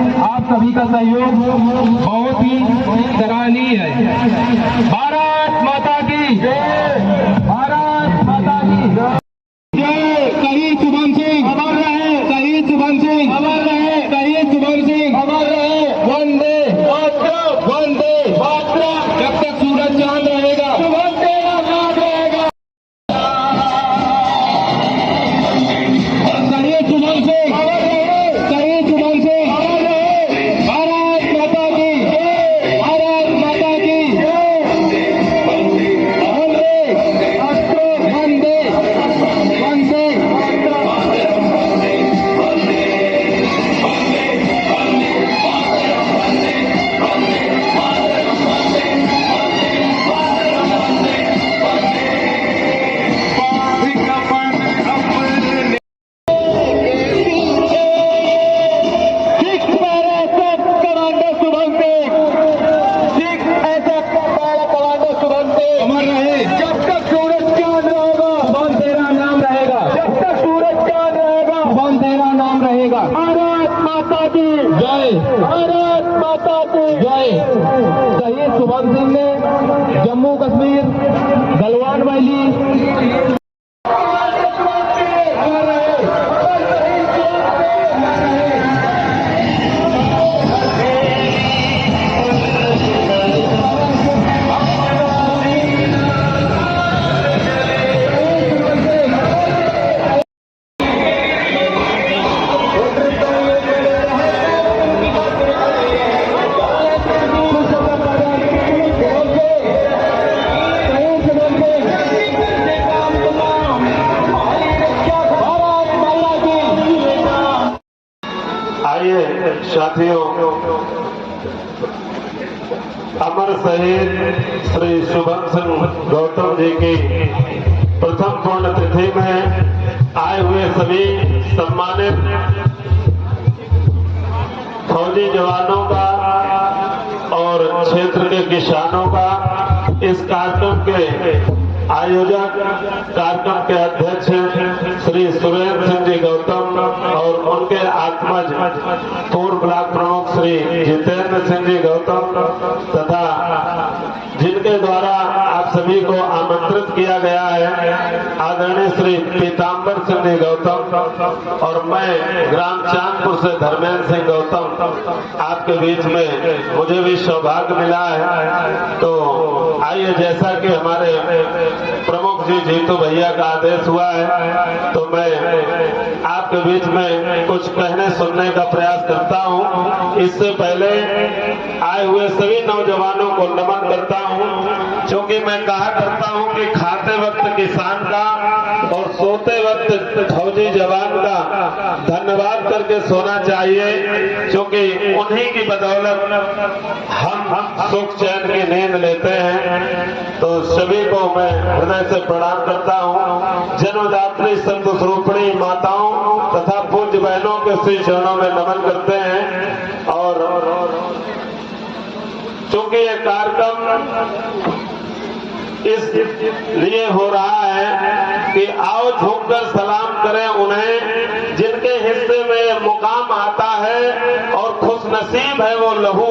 आप सभी का सहयोग बहुत ही सराहनीय है। भारत माता की जय, भारत माता की जय। शहीद शुभम सिंह अमर रहे, शहीद शुभम सिंह अमर रहे, शहीद शुभम सिंह अमर रहे। वंदे मातरम, वंदे मातरम। जब तक सूरज चांद रहेगा शुभम तेरा नाम रहेगा। शहीद शुभम सिंह अमर रहे, शहीद शुभम सिंह अमर रहे। भारत माता की जय, भारत माता की जय। वंदे मातरम, वंदे वंदे भारत माता की जय, भारत माता की जय। शहीद शुभम सिंह ने जम्मू कश्मीर गलवान वैली साथियों, अमर शहीद श्री शुभम सिंह गौतम जी की प्रथम पुण्यतिथि में आए हुए सभी सम्मानित फौजी जवानों का और क्षेत्र के किसानों का इस कार्यक्रम के आयोजक, कार्यक्रम के अध्यक्ष श्री सुरेंद्र सिंह जी गौतम और उनके आत्मज पूर्व ब्लॉक प्रमुख श्री जितेंद्र सिंह जी गौतम तथा जिनके द्वारा आप सभी को आमंत्रित किया गया है आदरणीय श्री पीताम्बर सिंह जी गौतम और मैं ग्राम चांदपुर से धर्मेंद्र सिंह गौतम आपके बीच में मुझे भी सौभाग्य मिला है। तो आइए, जैसा कि हमारे प्रमुख जी जीतू भैया का आदेश हुआ है तो मैं आपके बीच में कुछ कहने सुनने का प्रयास करता हूं। इससे पहले आए हुए सभी नौजवानों को नमन करता हूं, क्योंकि मैं कहा करता हूं कि खाते वक्त किसान का और सोते वक्त फौजी जवान का धन्यवाद करके सोना चाहिए, क्योंकि उन्हीं की बदौलत हम सुख चैन की नींद लेते हैं। तो सभी को मैं हृदय से प्रणाम करता हूं। जन्मदात्री संत स्वरूपिणी माताओं तथा पूज्य बहनों के श्री चरणों में नमन करते हैं। और चूंकि ये कार्यक्रम इसलिए हो रहा है कि आओ झुककर सलाम करें उन्हें जिनके हिस्से में मुकाम आता है और खुशनसीब है वो लहू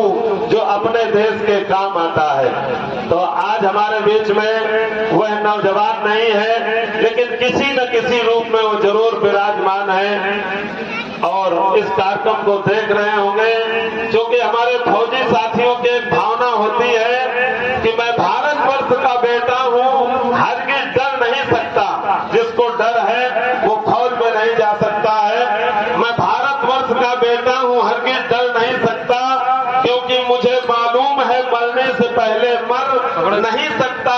जो अपने देश के काम आता है। तो आज हमारे बीच में वह नौजवान नहीं है, लेकिन किसी न किसी रूप में वो जरूर विराजमान है और इस कार्यक्रम को देख रहे होंगे। क्योंकि हमारे फौजी साथियों की एक भावना होती है कि मैं भारतवर्ष का बेटा हूं, हरगिज डर नहीं सकता। जिसको डर है वो फौज में नहीं जा सकता है। मैं भारतवर्ष का बेटा हूं, हरगिज डर नहीं सकता, क्योंकि मुझे मालूम है मरने से पहले मर नहीं सकता।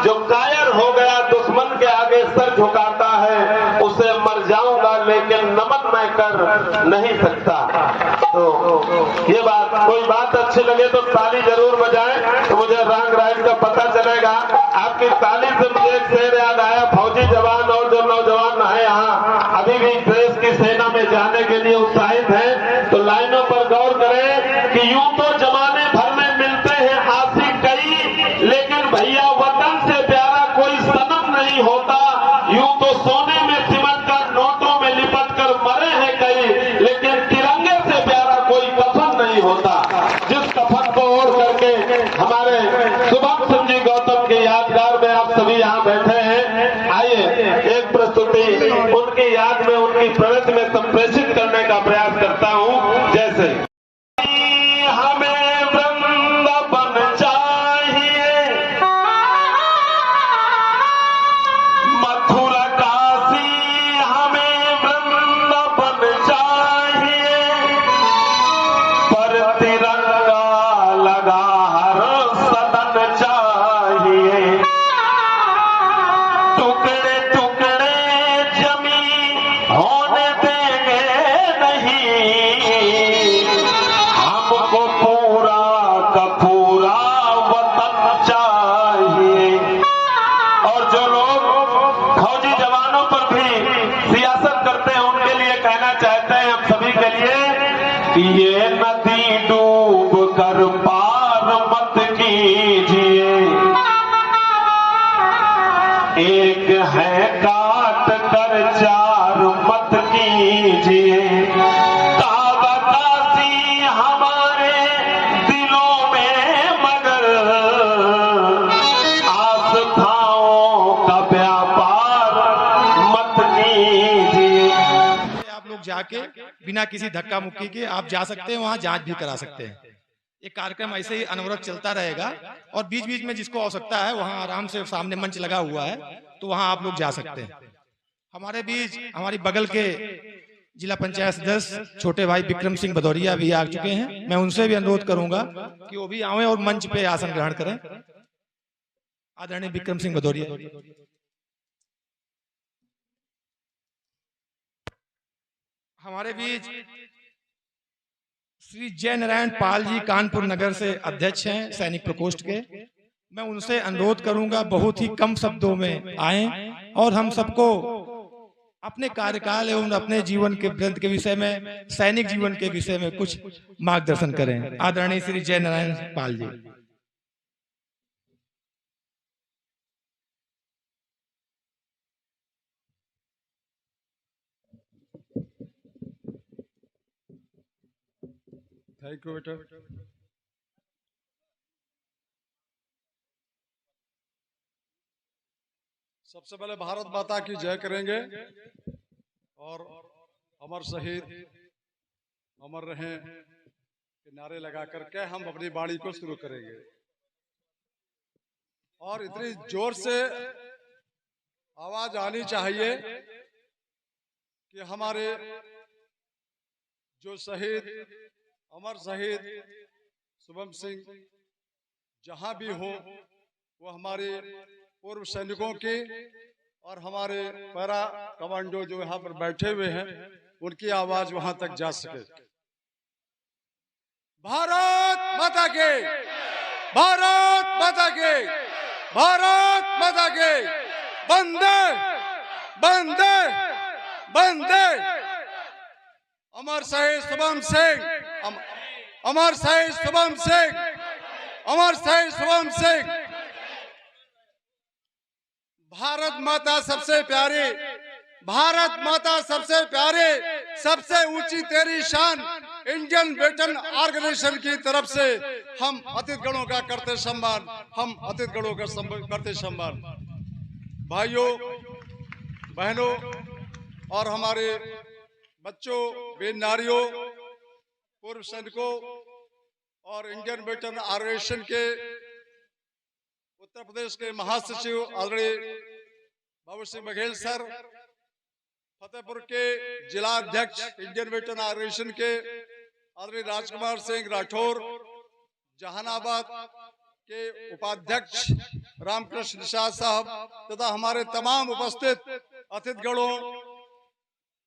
जो कायर हो गया दुश्मन के आगे सर झुकाता है, उसे मर जाऊंगा लेकिन नमन मैं कर नहीं सकता। तो ये बात, कोई बात अच्छी लगे तो ताली जरूर बजाएं, तो मुझे रंग राइट का पता चलेगा। आपकी ताली से मुझे एक शेर याद आया। फौजी जवान और जो नौजवान है यहाँ अभी भी देश की सेना में जाने के लिए उत्साहित हैं, तो लाइनों पर गौर करें कि यूं तो जमाने भर में मिलते हैं आशिक कई, लेकिन भैया वतन से प्यारा कोई सनम नहीं होता। यूं तो सोने में सिमट कर नोटों में लिपट कर मरे हैं कई, लेकिन तिरंगे से प्यारा कोई कफन ये नदी डूब कर पार मत कीजिए, एक है काट कर चार मत कीजिए। काबा काशी हमारे दिलों में मगर आस्थाओं का व्यापार मत कीजिए। आप लोग जाके बिना किसी धक्का मुक्की के आप जा सकते हैं, वहां जांच भी करा सकते हैं। ये कार्यक्रम ऐसे ही अनवरत चलता रहेगा और बीच बीच में जिसको आवश्यकता है वहां आराम से सामने मंच लगा हुआ है, तो वहां आप लोग जा सकते हैं। हमारे बीच हमारी बगल के जिला पंचायत सदस्य छोटे भाई विक्रम सिंह भदौरिया भी आ चुके हैं। मैं उनसे भी अनुरोध करूंगा कि वो भी आए और मंच पे आसन ग्रहण करें। आदरणीय विक्रम सिंह भदौरिया। हमारे बीच श्री जय नारायण पाल जी कानपुर नगर से अध्यक्ष हैं सैनिक प्रकोष्ठ के। मैं उनसे अनुरोध करूंगा बहुत ही कम शब्दों में आए और हम सबको अपने कार्यकाल एवं अपने जीवन के वृत्त के विषय में, सैनिक जीवन के विषय में कुछ मार्गदर्शन करें। आदरणीय श्री जय नारायण पाल जी। थैंक यू बेटा। सबसे पहले भारत माता की जय करेंगे और अमर शहीद अमर रहें के नारे लगा करके हम अपनी वाणी को शुरू करेंगे। और इतनी जोर से आवाज आनी चाहिए कि हमारे जो शहीद अमर शहीद शुभम सिंह जहां भी हो, वो हमारे पूर्व सैनिकों की और हमारे पैरा कमांडो जो यहाँ पर बैठे हुए हैं उनकी आवाज वहां तक जा सके। भारत माता के, भारत माता के, भारत माता के, वंदे वंदे वंदे। अमर शहीद शुभम सिंह, अमर शहीद शुभम सिंह, अमर शहीद शुभम सिंह। भारत माता सबसे प्यारी, भारत माता सबसे प्यारे, सबसे ऊंची तेरी शान। इंडियन वेटरन ऑर्गेनाइजेशन की तरफ से हम अतिथिगणों का करते सम्मान, हम अतिथिगणों का करते सम्मान। भाइयों बहनों और हमारे बच्चों, वीर नारियों, पूर्व सैनिकों और इंडियन वेटरन ऑर्गेनाइजेशन के उत्तर प्रदेश के महासचिव आदरणीय बाबू सिंह बघेल सर, फतेहपुर के जिला अध्यक्ष इंडियन वेटरन ऑर्गेनाइजेशन के आदरणीय राजकुमार सिंह राठौर, जहानाबाद के उपाध्यक्ष रामकृष्ण निषाद साहब तथा हमारे तमाम उपस्थित अतिथिगणों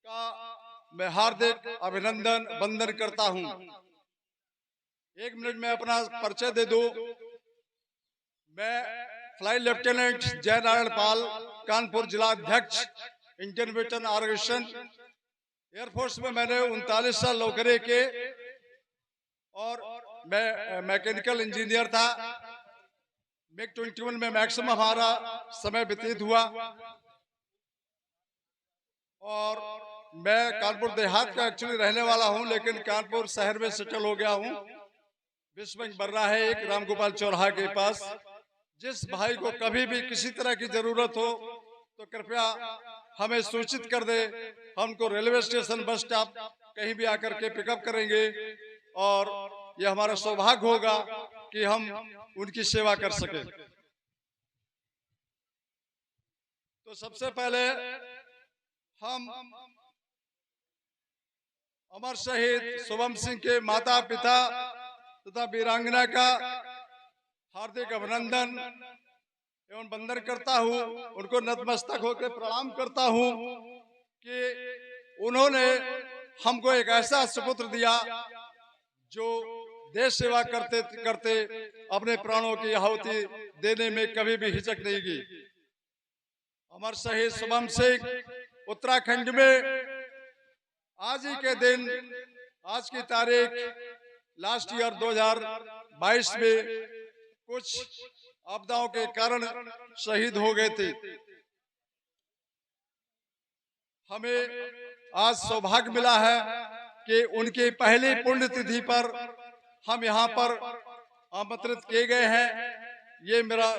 का मैं हार्दिक अभिनंदन वंदन करता हूं। एक मिनट में अपना परिचय दे दूं। मैं फ्लाई लेफ्टिनेंट जय नारायण पाल, कानपुर जिला अध्यक्ष इंडियन वेटरन ऑर्गेनाइजेशन। एयरफोर्स में मैंने 39 साल नौकरी के और मैं मैकेनिकल इंजीनियर था। मिग 21 में मैक्सिमम हमारा समय व्यतीत हुआ और मैं कानपुर देहात का एक्चुअली रहने वाला हूं, लेकिन कानपुर शहर में सेटल हो गया हूं। विश्व बैंक बन रहा है एक रामगोपाल चौराहा के पास। जिस भाई को कभी भी किसी तरह की जरूरत हो तो कृपया हमें सूचित कर दे। हमको रेलवे स्टेशन, बस स्टॉप कहीं भी आकर के पिकअप करेंगे और यह हमारा सौभाग्य होगा कि हम उनकी सेवा कर सके। तो सबसे पहले हम अमर शहीद शुभम सिंह के माता पिता तथा वीरांगना का हार्दिक अभिनंदन एवं वंदन करता हूं। उनको नतमस्तक होकर प्रणाम करता हूं कि उन्होंने हमको एक ऐसा सुपुत्र दिया जो देश सेवा करते करते अपने प्राणों की आहुति देने में कभी भी हिचक नहीं की। अमर शहीद शुभम सिंह उत्तराखंड में आज ही के दिन आज की तारीख लास्ट ईयर 2022 में कुछ आपदाओं के कारण शहीद हो गए थे। हमें आज सौभाग्य मिला है कि उनकी पहली पुण्यतिथि पर हम यहाँ पर आमंत्रित किए गए हैं। ये मेरा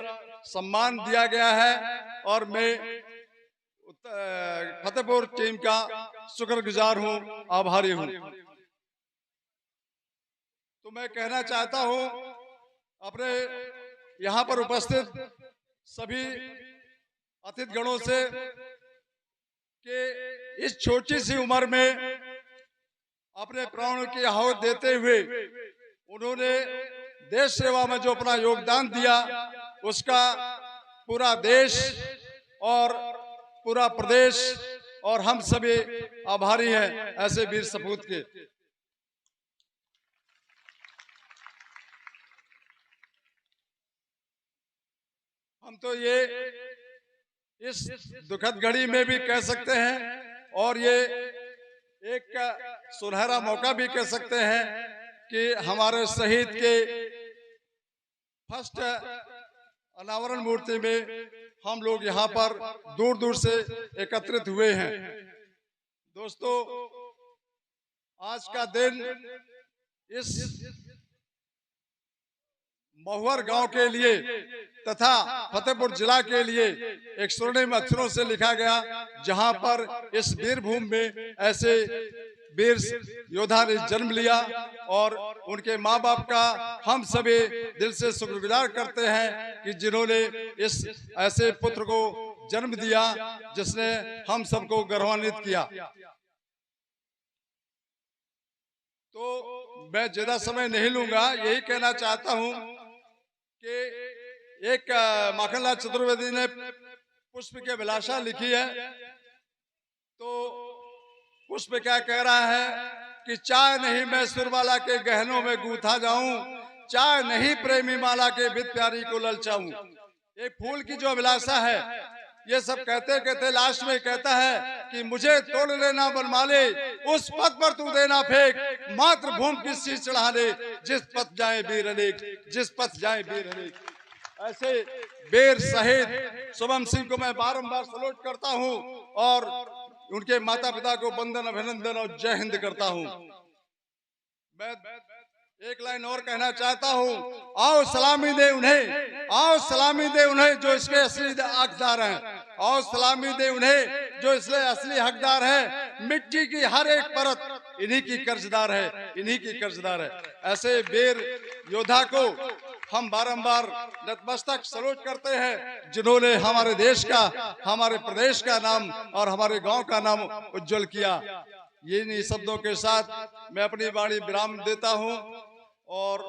सम्मान दिया गया है और मैं फतेहपुर टीम का शुक्रगुजार हूँ, आभारी हूँ। तो मैं कहना चाहता हूँ अपने यहाँ पर उपस्थित सभी अतिथिगणों से कि इस छोटी सी उम्र में अपने प्राणों की आहुति देते हुए उन्होंने देश सेवा में जो अपना योगदान दिया, उसका पूरा देश और पूरा प्रदेश और हम सभी आभारी हैं ऐसे वीर सपूत के। हम तो ये इस दुखद घड़ी में भी कह सकते हैं और ये एक सुनहरा मौका भी कह सकते हैं कि हमारे शहीद के फर्स्ट अनावरण मूर्ति में हम लोग यहाँ पर दूर दूर से एकत्रित हुए हैं। दोस्तों, आज का दिन इस महुअर गांव के लिए तथा फतेहपुर जिला के लिए एक स्वर्णिम अक्षरों से लिखा गया, जहां पर इस वीर भूमि में ऐसे वीर योद्धा ने जन्म लिया और उनके माँ बाप का हम सभी दिल से शुक्रगुजार करते हैं कि जिन्होंने इस ऐसे पुत्र को जन्म दिया जिसने हम सबको गौरवान्वित किया। तो मैं ज्यादा समय नहीं लूंगा, यही कहना चाहता हूं कि एक माखनलाल चतुर्वेदी ने पुष्प की अभिलाषा लिखी है। तो पुष्प क्या कह रहा है कि चाहे नहीं मैं सुरमाला के गहनों में गूंथा जाऊं, चाहे नहीं प्रेमी माला के बित प्यारी को ललचाऊं। एक फूल की जो अभिलाषा है, ये सब कहते कहते लास्ट में कहता है कि मुझे तोड़ लेना बनमाले, उस पथ पर तू देना फेंक, मातृभूमि की शीश चढ़ा ले, जिस पथ जाए वीर अनेक, जिस पथ जाए वीर अनेक। ऐसे वीर शहीद शुभम सिंह को मैं बारंबार सलूट करता हूं और उनके माता पिता को वंदन, अभिनंदन और जय हिंद करता हूं। मैं एक लाइन और कहना चाहता हूं, आओ सलामी दे उन्हें, आओ सलामी दे उन्हें जो इसके असली हकदार हैं, आओ सलामी दे उन्हें जो इसलिए असली हकदार है। मिट्टी की हर एक परत इन्हीं की कर्जदार है, इन्हीं की कर्जदार है। ऐसे वीर योद्धा को हम बारंबार नतमस्तक सलूट करते हैं, जिन्होंने हमारे देश का, हमारे प्रदेश का नाम और हमारे गांव का नाम उज्जवल किया। ये शब्दों के साथ मैं अपनी वाणी विराम देता हूं और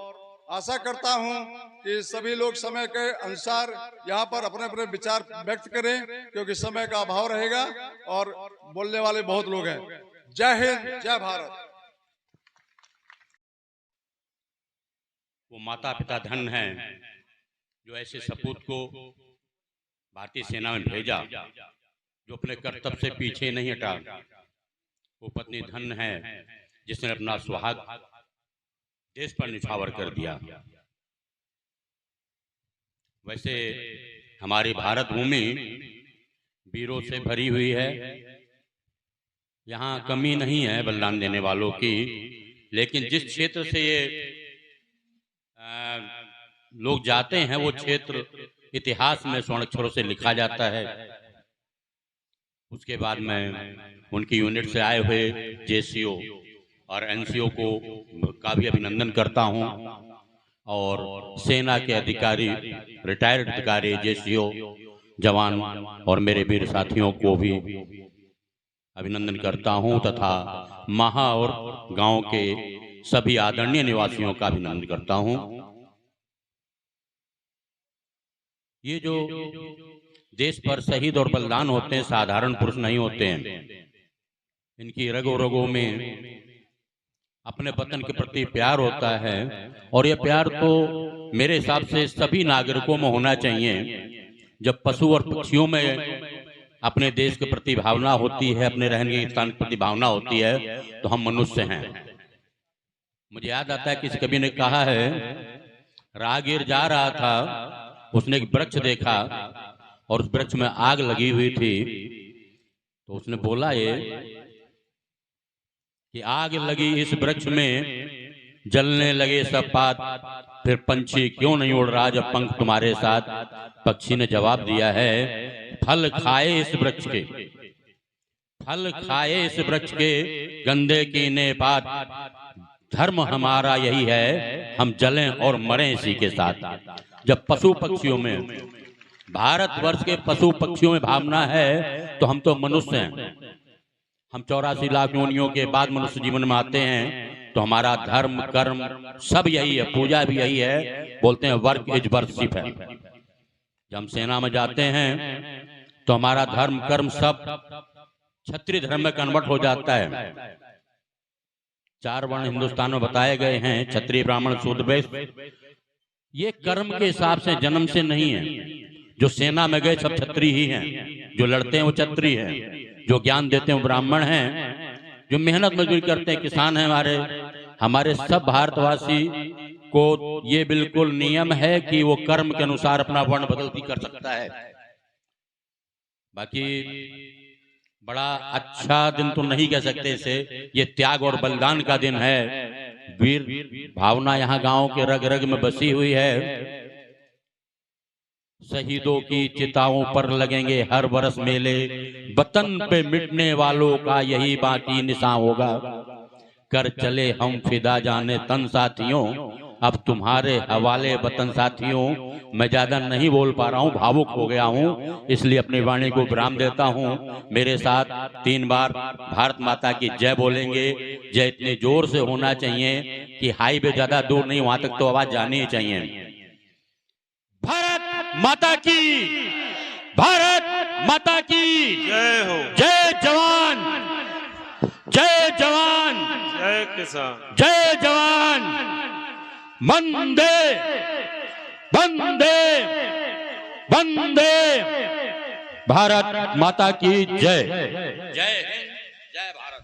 आशा करता हूं कि सभी लोग समय के अनुसार यहाँ पर अपने अपने विचार व्यक्त करें, क्योंकि समय का अभाव रहेगा और बोलने वाले बहुत लोग हैं। जय हिंद, जय भारत। वो माता पिता धन हैं जो ऐसे सपूत को भारतीय सेना में भेजा, जो अपने कर्तव्य से पीछे नहीं हटा। वो पत्नी धन है जिसने अपना सुहाग देश पर निछावर कर दिया। वैसे हमारी भारत भूमि वीरों से भरी हुई है, यहाँ कमी नहीं है बलिदान देने वालों की। लेकिन जिस क्षेत्र से ये लोग जाते हैं वो क्षेत्र इतिहास में स्वर्ण अक्षरों से लिखा जाता है। उसके बाद में उनकी यूनिट से आए हुए जेसीओ और एनसीओ को का भी अभिनंदन करता हूं और सेना के अधिकारी, रिटायर्ड अधिकारी, जेसीओ जवान और मेरे वीर साथियों को भी अभिनंदन करता हूं तथा महा और गांव के सभी आदरणीय निवासियों का अभिनंदन करता हूं। ये जो देश पर शहीद और बलिदान होते हैं, साधारण पुरुष नहीं होते हैं। इनकी रगों रगों में अपने वतन के प्रति प्यार होता है और ये प्यार तो मेरे हिसाब से सभी नागरिकों में होना चाहिए। जब पशु और पक्षियों में अपने देश के प्रति भावना होती है, अपने रहने के स्थान के प्रति भावना होती है, तो हम मनुष्य हैं। मुझे याद आता है किसी कवि ने कहा है, राहगीर जा रहा था, उसने एक वृक्ष देखा और उस वृक्ष में आग लगी हुई थी, तो उसने बोला ये कि आग लगी इस वृक्ष में, जलने लगे सब पात, फिर पंछी क्यों नहीं उड़ रहा जब पंख तुम्हारे साथ। पक्षी ने जवाब दिया है, फल खाए इस वृक्ष के, फल खाए इस वृक्ष के, गंदे कीने पात, धर्म हमारा यही है, हम जलें और मरें इसी के साथ। जब पशु पक्षियों में, भारतवर्ष के पशु पक्षियों में भावना है, तो हम तो मनुष्य हैं। हम 84 लाख योनियों के बाद मनुष्य जीवन में आते हैं, तो हमारा धर्म कर्म सब यही है, पूजा भी यही है। बोलते हैं वर्क इज वर्शिप है। जब हम सेना में जाते हैं तो हमारा धर्म कर्म सब क्षत्रिय धर्म में कन्वर्ट हो जाता है। 4 वर्ण हिंदुस्तान में बताए गए हैं, क्षत्रिय ब्राह्मण शूद्र वैश्य। ये कर्म के हिसाब से जन्म से नहीं है। जो सेना में गए सब क्षत्रिय ही हैं, जो लड़ते हैं वो क्षत्रिय हैं, जो ज्ञान देते हैं वो ब्राह्मण हैं, जो मेहनत मजदूरी करते हैं किसान हैं। हमारे सब भारतवासी को ये बिल्कुल नियम है कि वो कर्म के अनुसार अपना वर्ण बदलती कर सकता है। बाकी बड़ा अच्छा दिन तो नहीं कह सकते इसे, ये त्याग और बलिदान का दिन है। वीर भावना यहाँ गांव के रग रग में बसी हुई है। शहीदों की चिताओं पर लगेंगे हर बरस मेले, वतन पे मिटने वालों का यही बाकी निशान होगा। कर चले हम फिदा जाने तन साथियों, अब तुम्हारे हवाले वतन साथियों। मैं ज्यादा नहीं बोल पा रहा हूँ, भावुक हो गया हूँ, इसलिए अपनी वाणी को विराम देता हूँ। मेरे साथ 3 बार भारत माता की जय बोलेंगे। जय इतनी जोर से होना चाहिए कि हाईवे ज्यादा दूर नहीं, वहां तक तो आवाज जानी ही चाहिए। भारत माता की, भारत माता की जय हो। जय जवान, जय जवान, जय किसान, जय जवान, वंदे वंदे वंदे भारत माता की जय। जय जय भारत।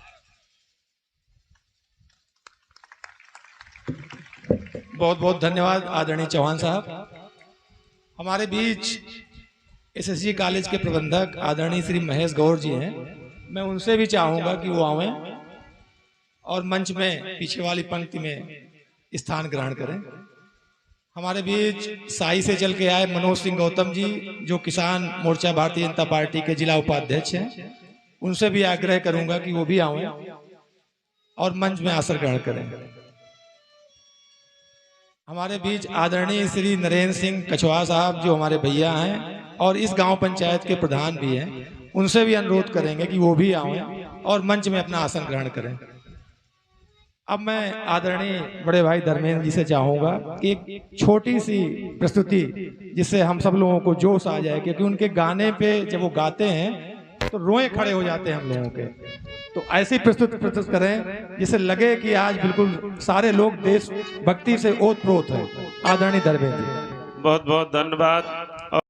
बहुत बहुत धन्यवाद आदरणीय चौहान साहब। हमारे बीच एसएसजी कॉलेज के प्रबंधक आदरणीय श्री महेश गौर जी हैं। मैं उनसे भी चाहूंगा कि वो आवें और मंच में पीछे वाली पंक्ति में स्थान ग्रहण करें। हमारे बीच साई से चल के आए मनोज सिंह गौतम जी, जो किसान मोर्चा भारतीय जनता पार्टी के जिला उपाध्यक्ष हैं, उनसे भी आग्रह करूंगा कि वो भी आवें और मंच में आसन ग्रहण करें। हमारे बीच आदरणीय श्री नरेंद्र सिंह कछवा साहब, जो हमारे भैया हैं और इस गांव पंचायत के प्रधान भी हैं, उनसे भी अनुरोध करेंगे कि वो भी आएं और मंच में अपना आसन ग्रहण करें। अब मैं आदरणीय बड़े भाई धर्मेंद्र जी से चाहूंगा कि एक छोटी सी प्रस्तुति, जिससे हम सब लोगों को जोश आ जाए, क्योंकि उनके गाने पे जब वो गाते हैं तो रोए खड़े हो जाते हैं हम लोगों के। तो ऐसी प्रस्तुत करें जिससे लगे कि आज बिल्कुल सारे लोग देश भक्ति से ओतप्रोत हैं। आदरणीय धर्मेंद्र जी, बहुत बहुत धन्यवाद, और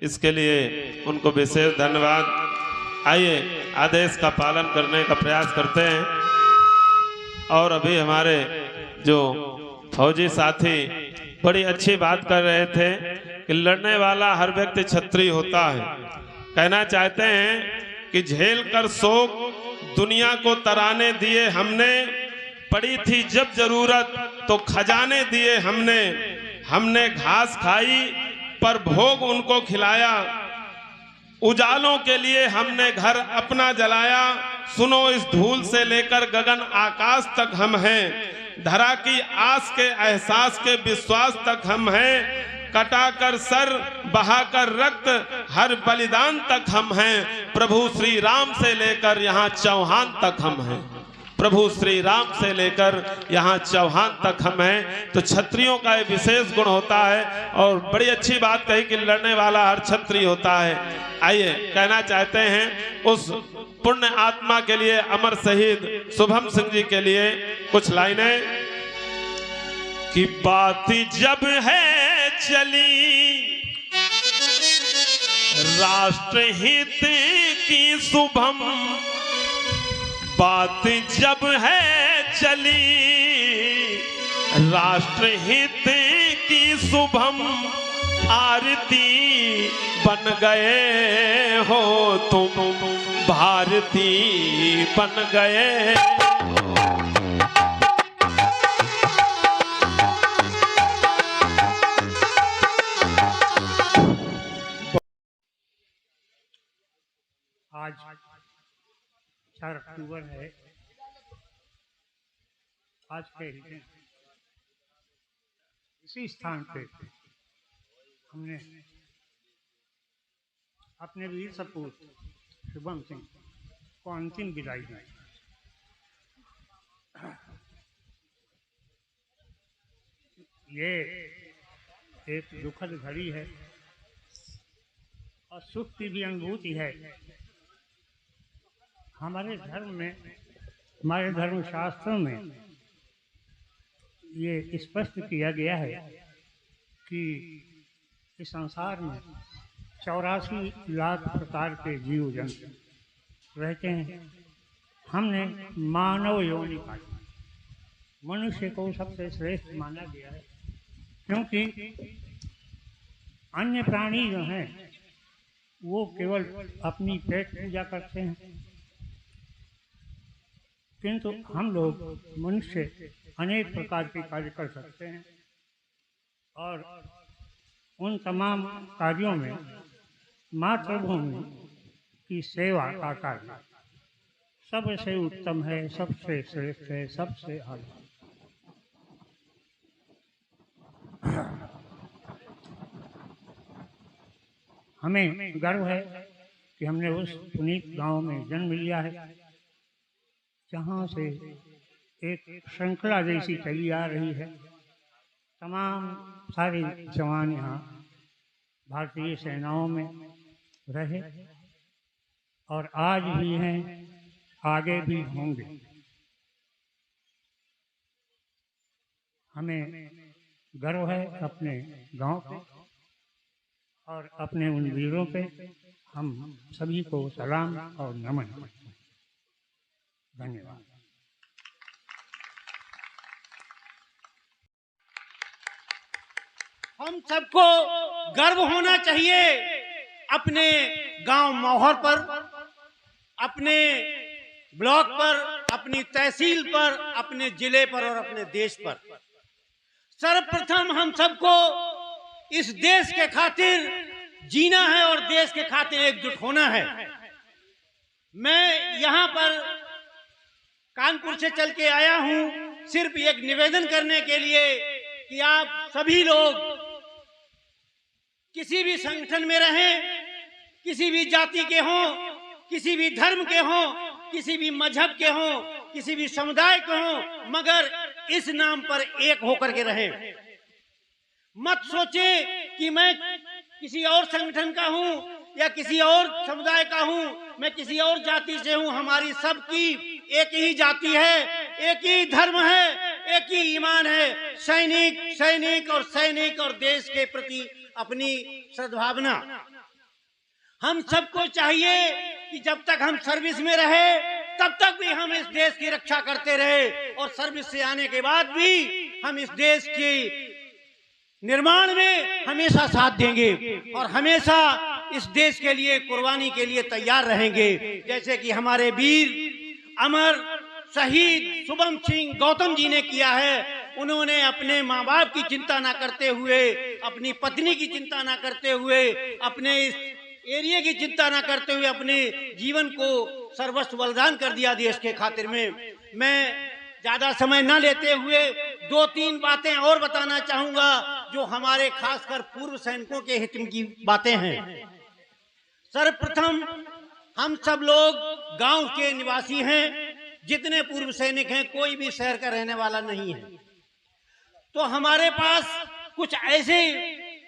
इसके लिए उनको विशेष धन्यवाद। आइए आदेश का पालन करने का प्रयास करते हैं। और अभी हमारे जो फौजी साथी बड़ी अच्छी बात कर रहे थे कि लड़ने वाला हर व्यक्ति क्षत्रिय होता है। कहना चाहते हैं कि झेल कर शोक दुनिया को तराने दिए हमने, पड़ी थी जब जरूरत तो खजाने दिए हमने। हमने घास खाई पर भोग उनको खिलाया, उजालों के लिए हमने घर अपना जलाया। सुनो इस धूल से लेकर गगन आकाश तक हम हैं, धरा की आस के एहसास के विश्वास तक हम हैं। कटाकर सर बहाकर रक्त हर बलिदान तक हम हैं। प्रभु श्री राम से लेकर यहाँ चौहान तक हम हैं। प्रभु श्री राम से लेकर यहाँ चौहान तक हम हैं। तो क्षत्रियों का एक विशेष गुण होता है, और बड़ी अच्छी बात कही कि लड़ने वाला हर क्षत्रिय होता है। आइए कहना चाहते हैं उस पुण्य आत्मा के लिए, अमर शहीद शुभम सिंह जी के लिए कुछ लाइनें। कि बात जब है चली राष्ट्रहित की शुभम, बात जब है चली राष्ट्रहित की शुभम आरती बन गए हो तुम, भारती बन गए। आज 4 अक्टूबर है। आज के दिन इसी स्थान पे हमने अपने वीर सपूत शुभम सिंह को अंतिम विदाई दी। ये एक दुखद घड़ी है और सुख की भी अनुभूति है। हमारे धर्म में, हमारे धर्म शास्त्रों में ये स्पष्ट किया गया है कि इस संसार में 84 लाख प्रकार के जीव जंतु रहते हैं। हमने मानव योनि पाई, मनुष्य को सबसे श्रेष्ठ माना गया है, क्योंकि अन्य प्राणी जो हैं वो केवल अपनी पेट पूजा करते हैं, किंतु हम लोग मनुष्य अनेक प्रकार के कार्य कर सकते हैं और उन तमाम कार्यों में मातृभूमि की सेवा का कार्य सबसे उत्तम है, सबसे श्रेष्ठ है, सबसे आगे। हमें गर्व है कि हमने उस पुनीत गांव में जन्म लिया है जहाँ से एक श्रृंखला जैसी चली आ रही है। तमाम सारे जवान यहाँ भारतीय सेनाओं में रहे और आज भी हैं, आगे भी होंगे। हमें गर्व है अपने गांव पे और अपने उन वीरों पे। हम सभी को सलाम और नमन। धन्यवाद। हम सबको गर्व होना चाहिए अपने गांव मौहर पर, अपने ब्लॉक पर, अपनी तहसील पर, अपने जिले पर और अपने देश पर। सर्वप्रथम हम सबको इस देश के खातिर जीना है और देश के खातिर एकजुट होना है। मैं यहाँ पर कानपुर से चल के आया हूँ सिर्फ एक निवेदन करने के लिए कि आप सभी लोग किसी भी संगठन में रहें, किसी भी जाति के हों, किसी भी धर्म के हों, किसी भी मजहब के हों, किसी भी समुदाय के हों, मगर इस नाम पर एक होकर के रहें। मत सोचें कि मैं किसी और संगठन का हूं या किसी और समुदाय का हूं, मैं किसी और जाति से हूं। हमारी सबकी एक ही जाति है, एक ही धर्म है, एक ही ईमान है। सैनिक सैनिक और सैनिक और देश के प्रति अपनी सद्भावना। हम सबको चाहिए कि जब तक हम सर्विस में रहे तब तक भी हम इस देश की रक्षा करते रहे और सर्विस से आने के बाद भी हम इस देश के निर्माण में हमेशा साथ देंगे और हमेशा इस देश के लिए कुर्बानी के लिए तैयार रहेंगे। जैसे कि हमारे वीर अमर शहीद शुभम सिंह गौतम जी ने किया है। उन्होंने अपने माँ बाप की चिंता ना करते हुए, अपनी पत्नी की चिंता ना करते हुए, अपने इस एरिया की चिंता ना करते हुए अपने जीवन को सर्वस्व बलिदान कर दिया देश के खातिर में। मैं ज्यादा समय न लेते हुए 2-3 बातें और बताना चाहूंगा जो हमारे खासकर पूर्व सैनिकों के हित की बातें हैं। सर्वप्रथम हम सब लोग गांव के निवासी हैं। जितने पूर्व सैनिक हैं कोई भी शहर का रहने वाला नहीं है। तो हमारे पास कुछ ऐसे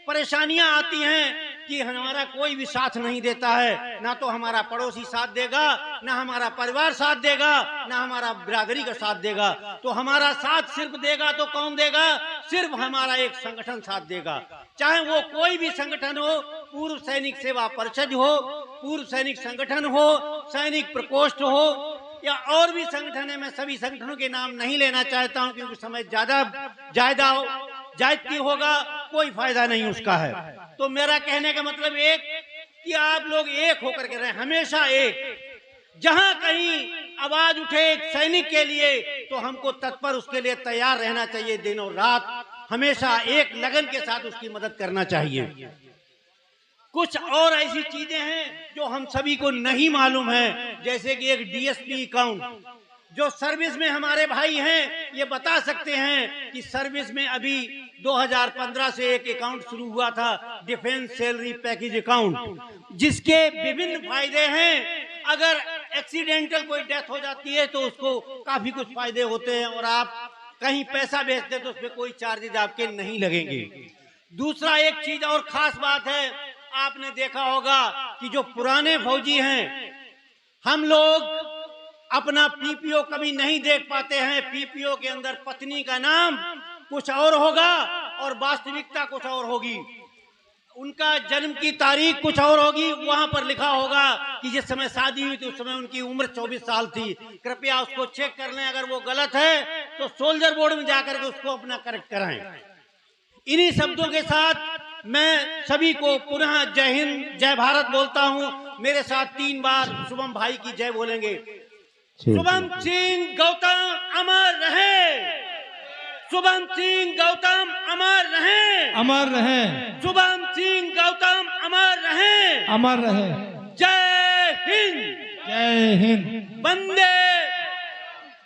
परेशानियां आती हैं कि हमारा कोई भी साथ नहीं देता है। ना तो हमारा पड़ोसी साथ देगा, ना हमारा परिवार साथ देगा, ना हमारा बिरादरी का साथ देगा। तो हमारा साथ सिर्फ देगा तो कौन देगा? सिर्फ हमारा एक संगठन साथ देगा। चाहे वो कोई भी संगठन हो, पूर्व सैनिक सेवा परिषद हो, पूर्व सैनिक संगठन हो, सैनिक प्रकोष्ठ हो, या और भी संगठन है, मैं सभी संगठनों के नाम नहीं लेना चाहता हूं क्योंकि समय जायदती होगा, कोई फायदा नहीं उसका है। तो मेरा कहने का मतलब एक कि आप लोग एक होकर के रहें, हमेशा एक। जहां कहीं आवाज उठे एक सैनिक के लिए तो हमको तत्पर उसके लिए तैयार रहना चाहिए, दिन और रात हमेशा एक लगन के साथ उसकी मदद करना चाहिए। कुछ और ऐसी चीजें हैं जो हम सभी को नहीं मालूम है, जैसे कि एक डीएसपी अकाउंट, जो सर्विस में हमारे भाई हैं ये बता सकते हैं कि सर्विस में अभी 2015 से एक अकाउंट शुरू हुआ था, डिफेंस सैलरी पैकेज अकाउंट, जिसके विभिन्न फायदे हैं। अगर एक्सीडेंटल कोई डेथ हो जाती है तो उसको काफी कुछ फायदे होते हैं, और आप कहीं पैसा भेजते तो उसमें कोई चार्जेज आपके नहीं लगेंगे। दूसरा एक चीज और खास बात है, आपने देखा होगा कि जो पुराने फौजी हैं, हम लोग अपना पीपीओ कभी नहीं देख पाते हैं। पीपीओ के अंदर पत्नी का नाम कुछ और होगा और वास्तविकता कुछ और होगी, उनका जन्म की तारीख कुछ और होगी। वहां पर लिखा होगा कि जिस समय शादी हुई थी उस समय उनकी उम्र 24 साल थी। कृपया उसको चेक कर लें, अगर वो गलत है तो सोल्जर बोर्ड में जाकर के उसको अपना करेक्ट कराएं। इन्हीं शब्दों के साथ मैं सभी को पुनः जय हिंद जय भारत बोलता हूं। मेरे साथ 3 बार शुभम भाई की जय बोलेंगे। शुभम सिंह गौतम अमर रहे, शुभम सिंह गौतम अमर रहे, अमर रहे, शुभम सिंह गौतम अमर रहे, अमर रहे। जय हिंद, जय हिंद। वंदे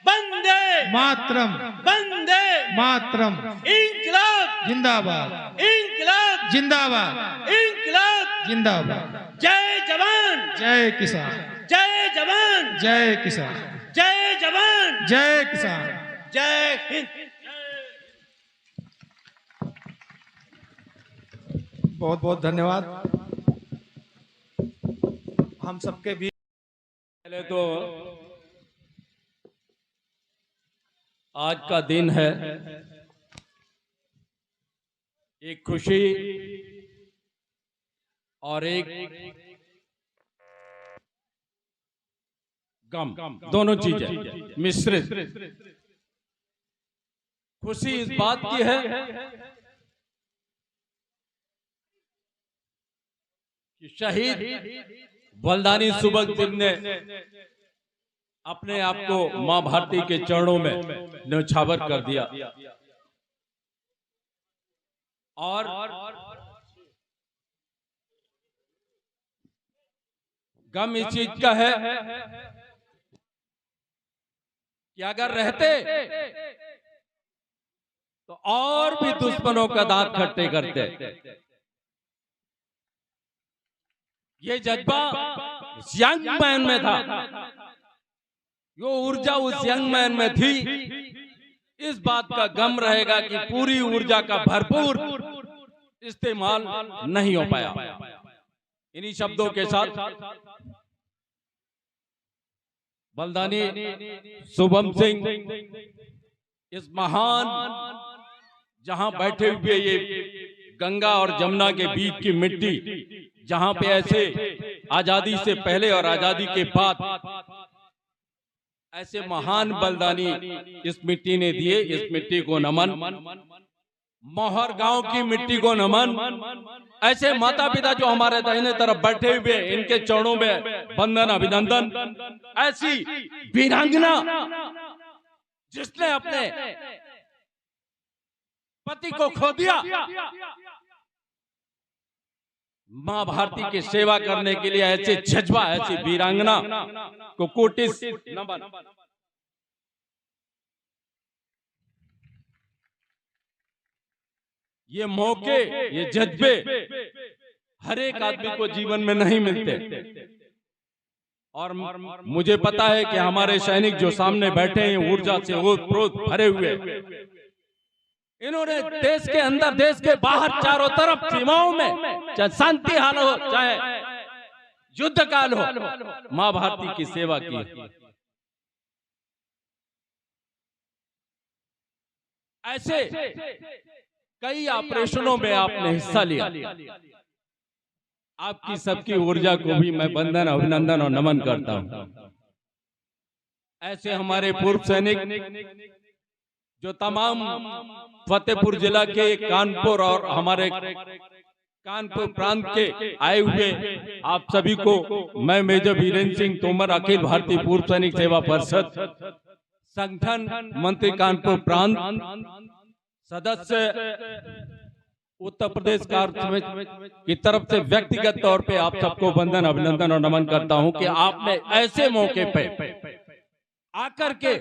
वंदे मातरम, वंदे मातरम। इंकलाब जिंदाबाद, इंकलाब जिंदाबाद, इंकलाब। जिंदाबाद। जय जवान, जय किसान, जय जवान, जय किसान, जय जवान, जय किसान। जय हिंद। बहुत बहुत धन्यवाद। हम सबके बीच पहले तो आज का दिन है, एक खुशी और एक गम, दोनों चीजें मिश्रित। खुशी इस बात की है कि शहीद बलिदानी सुभग सिंह ने अपने आप को मां भारती के चरणों में न्यौछावर कर दिया, और गम इस चीज का है कि अगर रहते तो और भी दुश्मनों का दांत खट्टे करते। ये जज्बा उस यंग मैन में था, यो ऊर्जा उस यंग मैन में थी। इस बात का गम रहेगा कि पूरी ऊर्जा का भरपूर इस्तेमाल नहीं हो पाया। इन्हीं शब्दों के साथ बलिदानी शुभम सिंह इस महान, जहां बैठे हुए ये गंगा और जमुना के बीच की मिट्टी, जहां पे ऐसे आजादी से पहले और आजादी के बाद ऐसे महान बलिदानी इस मिट्टी ने दिए, इस मिट्टी को नमन। मोहर गांव की मिट्टी को नमन। ऐसे माता पिता जो हमारे दाहिने तरफ बैठे हुए, इनके चरणों में वंदन, अभिनंदन। ऐसी वीरांगना जिसने अपने पति को खो दिया, मां भारती की सेवा करने के लिए ऐसे जज्बा, ऐसी वीरांगना को कोटिस नमन। ये मौके, ये जज्बे हर एक आदमी को जीवन में नहीं मिलते, और मुझे पता है कि हमारे सैनिक जो सामने बैठे हैं ऊर्जा से ओत-प्रोत भरे हुए, इन्होंने देश के अंदर, देश के बाहर, चारों तरफ सीमाओं में, चाहे शांति हाल हो चाहे युद्ध काल हो, मां भारती की सेवा की। ऐसे कई ऑपरेशनों में आपने हिस्सा लिया। आपकी सबकी ऊर्जा को भी मैं वंदन, अभिनंदन और नमन करता हूं। ऐसे हमारे पूर्व सैनिक जो तमाम फतेहपुर जिला के कानपुर और हमारे कानपुर प्रांत के आए हुए आप सभी को मैं मेजर वीरेंद्र सिंह तोमर, अखिल भारतीय पूर्व सैनिक सेवा परिषद संगठन मंत्री कानपुर प्रांत, सदस्य उत्तर प्रदेश कार्य समिति की तरफ से व्यक्तिगत तौर पे आप सबको वंदन, अभिनंदन और नमन करता हूं कि आपने ऐसे मौके पे आकर के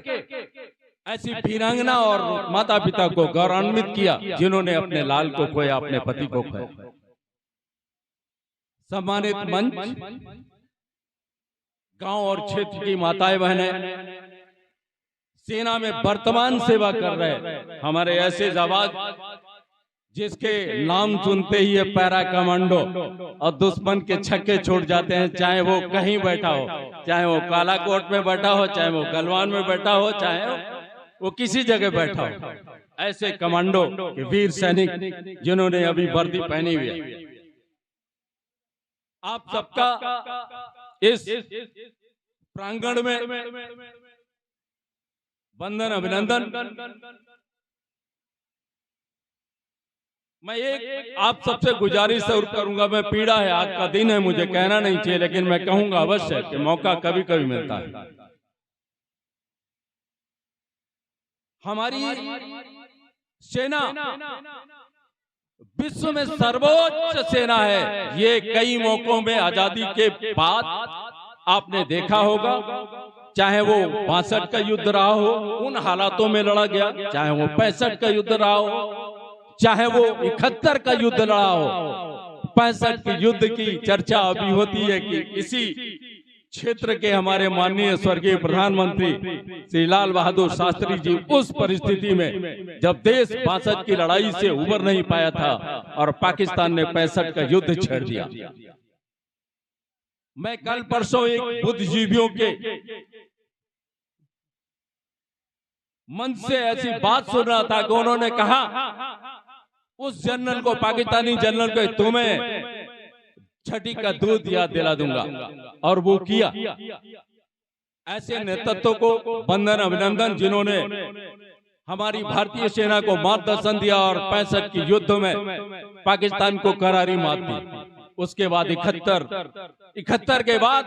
ऐसी वीरांगना और माता पिता को गौरवान्वित किया जिन्होंने अपने लाल को खोया, अपने पति को खोया। सम्मानित मंच, गांव और क्षेत्र की माताएं बहनें, सेना में वर्तमान सेवा कर रहे हमारे ऐसे जवान जिसके नाम सुनते ही ये पैरा कमांडो और दुश्मन के छक्के छोड़ जाते हैं, चाहे वो कहीं बैठा हो, चाहे वो कालाकोट में बैठा हो, चाहे वो गलवान में बैठा हो, चाहे वो किसी जगह बैठा हो। ऐसे कमांडो के वीर सैनिक जिन्होंने अभी वर्दी पहनी हुई है, आप सबका इस प्रांगण में वंदन, अभिनंदन। मैं एक आप सबसे गुजारिश जरूर करूंगा, मैं पीड़ा है, आज का दिन है, मुझे कहना नहीं चाहिए, लेकिन मैं कहूंगा अवश्य कि मौका कभी कभी मिलता है। हमारी सेना विश्व में सर्वोच्च सेना है। ये कई मौकों में आजादी के बाद आपने देखा होगा, चाहे वो 62 का युद्ध रहा हो, उन हालातों में लड़ा गया, चाहे वो 65 का युद्ध रहा हो, चाहे वो 71 का युद्ध लड़ा हो। 65 के युद्ध की चर्चा अभी होती है कि इसी क्षेत्र के हमारे माननीय स्वर्गीय प्रधानमंत्री श्री लाल बहादुर शास्त्री जी उस परिस्थिति में जब देश 62 की लड़ाई से उबर नहीं पाया था और पाकिस्तान ने 65 का युद्ध छेड़ दिया। मैं कल परसों एक बुद्धिजीवियों के मन से ऐसी बात सुन रहा था कि उन्होंने कहा उस जनरल को, पाकिस्तानी जनरल को, तुम्हें छठी का दूध याद दिला दूंगा, और वो किया। ऐसे नेतृत्व को वंदन, अभिनंदन जिन्होंने हमारी भारतीय सेना को मार्गदर्शन दिया और 65 की युद्ध में पाकिस्तान को करारी मात दी। उसके बाद 71 के बाद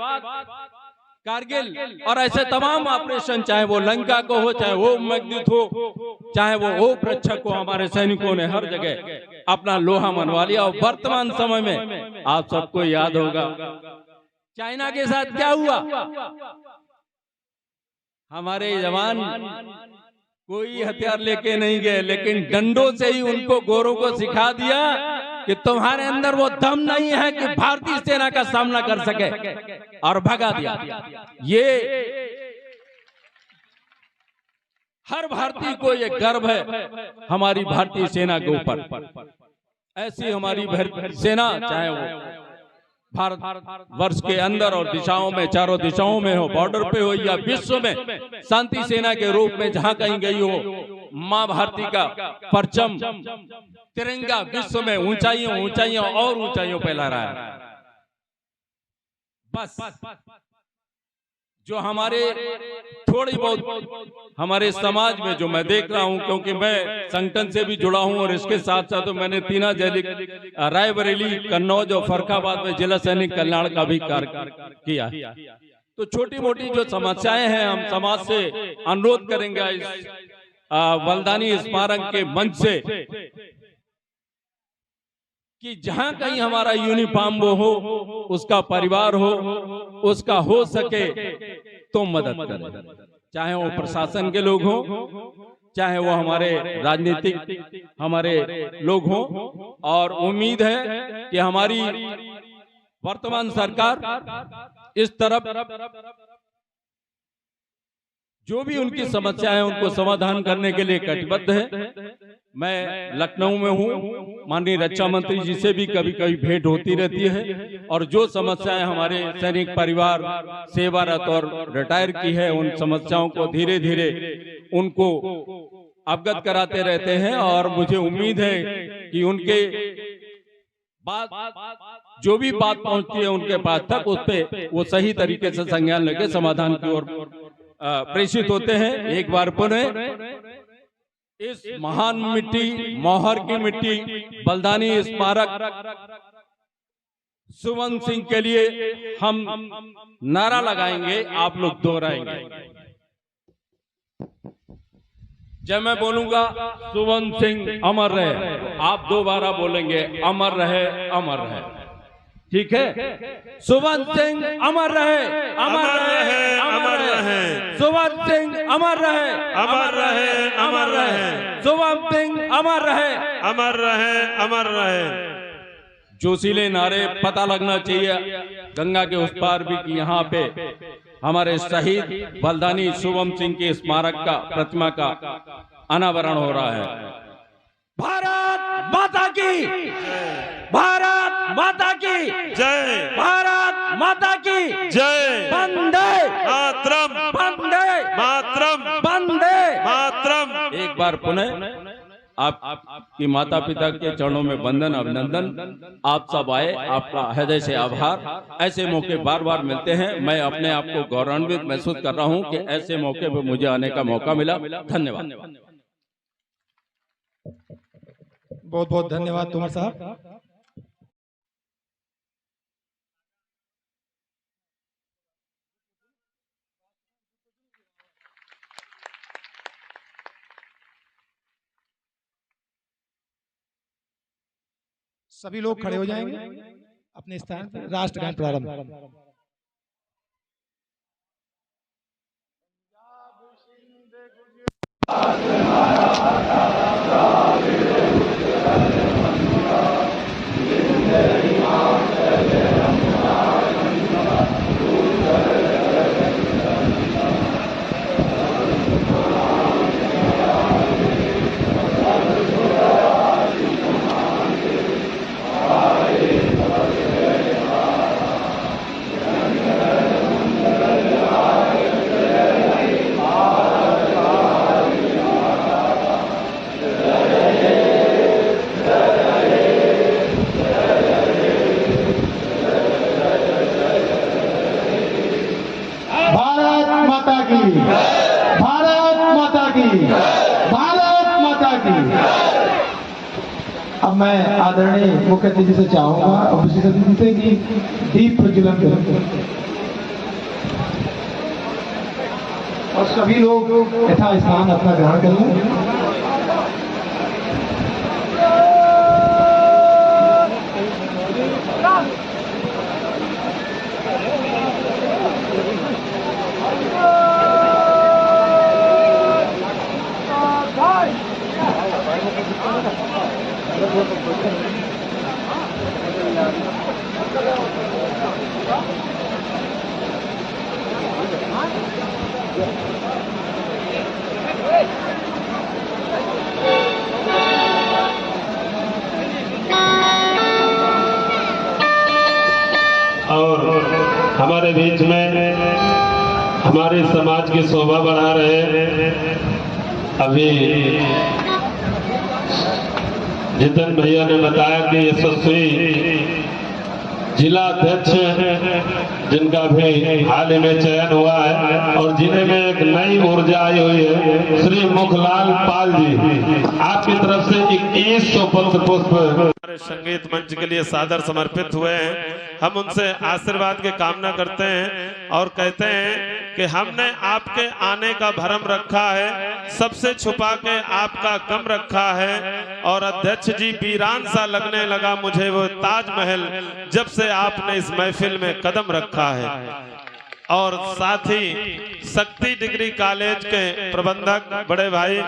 कारगिल और ऐसे तमाम ऑपरेशन, चाहे वो लंका को हो, चाहे वो मगधुत हो, चाहे वो रक्षक को, हमारे सैनिकों ने हर जगह अपना लोहा मनवा लिया। और वर्तमान समय में आप सबको याद होगा चाइना के साथ क्या हुआ। हमारे जवान कोई हथियार लेके नहीं गए, लेकिन डंडों से ही उनको, गोरों को सिखा दिया कि तुम्हारे अंदर वो दम नहीं है कि भारतीय सेना का सामना कर सके, और भगा दिया। ये हर भारतीय को ये गर्व है हमारी भारतीय सेना के ऊपर। ऐसी हमारी सेना, चाहे वो भारत वर्ष के अंदर और दिशाओं में, चारों दिशाओं में हो, बॉर्डर पे हो, या विश्व में शांति सेना के रूप में जहां कहीं गई हो, मां भारती का परचम, तिरंगा विश्व में ऊंचाइयों ऊंचाइयों और ऊंचाइयों पे लहरा है। बस जो हमारे थोड़ी बहुत हमारे समाज में जो मैं देख रहा हूं, क्योंकि मैं संगठन से भी जुड़ा हूं और इसके साथ साथ तो मैंने तीना जैली, रायबरेली, कन्नौज और फर्रुखाबाद में जिला सैनिक कल्याण का भी कार्य किया। तो छोटी मोटी जो समस्याएं हैं, हम समाज से अनुरोध करेंगे इस बलिदानी स्मारक के मंच से कि जहां कहीं हमारा यूनिफॉर्म वो हो, उसका परिवार हो, उसका हो सके तो मदद करें, चाहे वो प्रशासन के लोग हों, चाहे वो हमारे राजनीतिक हमारे लोग हों। और उम्मीद है कि हमारी वर्तमान सरकार इस तरफ जो भी उनकी समस्या है उनको समाधान करने के लिए कटिबद्ध है। मैं लखनऊ में हूँ, माननीय रक्षा मंत्री जी से भी कभी कभी भेंट होती रहती है, और जो समस्याएं हमारे सैनिक परिवार, सेवारत और रिटायर की है, उन समस्याओं को धीरे धीरे उनको अवगत कराते रहते हैं। और मुझे उम्मीद है कि उनके बात जो भी बात पहुंचती है उनके पास तक, उस पे वो सही तरीके से संज्ञान लेके समाधान की ओर प्रेषित होते हैं। एक बार पुनः इस महान मिट्टी, मौहर की मिट्टी, बलदानी स्मारक सुमन सिंह के लिए हम नारा लगाएंगे, आप लोग दोहराएंगे। जब मैं बोलूंगा सुमन सिंह अमर रहे, आप दोबारा बोलेंगे अमर रहे, अमर रहे। ठीक है? सुमन सिंह अमर रहे, अमर रहे, अमर रहे। सुमन सिंह अमर रहे, अमर रहे, अमर रहे। सुमन सिंह अमर रहे, अमर रहे, अमर रहे। जोशीले नारे पता लगना चाहिए गंगा के उस पार भी कि यहाँ पे हमारे शहीद बलदानी शुभम सिंह के स्मारक का, प्रतिमा का अनावरण हो रहा है। भारत माता की, भारत माता की जय, भारत माता की जय, वंदे मातरम, वंदे मातरम, वंदे मातरम। एक बार पुनः आपकी माता पिता के चरणों में वंदन, अभिनंदन। आप सब आए, आपका हृदय से आभार। ऐसे मौके बार बार मिलते हैं। मैं अपने आप को गौरवान्वित महसूस कर रहा हूं कि ऐसे मौके पर मुझे आने का मौका मिला। धन्यवाद। बहुत बहुत धन्यवाद तोमर साहब। सभी लोग खड़े हो जाएंगे अपने स्थान पर। राष्ट्रगान प्रारंभ। अब मैं आदरणीय मुख्य अतिथि से चाहूंगा और विशेष अतिथि से कि दीप प्रज्वलन करें और सभी लोग यथा स्थान अपना ग्रहण करें। और हमारे बीच में हमारे समाज की शोभा बढ़ा रहे अभी जितन भैया ने बताया कि यशस्वी जिला अध्यक्ष जिनका भी हाल ही में चयन हुआ है और जिले में एक नई ऊर्जा आई हुई है, श्री मुखलाल पाल जी, आपकी तरफ से 2100 पत्र पुष्प हमारे संगीत मंच के लिए सादर समर्पित हुए हैं। हम उनसे आशीर्वाद की कामना करते हैं और कहते हैं कि हमने आपके आने का भरम रखा है, सबसे छुपा के आपका गम रखा है। और अध्यक्ष जी, वीरान सा लगने लगा मुझे वो ताजमहल जब से आपने इस महफिल में कदम रखा है। और साथ ही शक्ति डिग्री कॉलेज के प्रबंधक बड़े भाई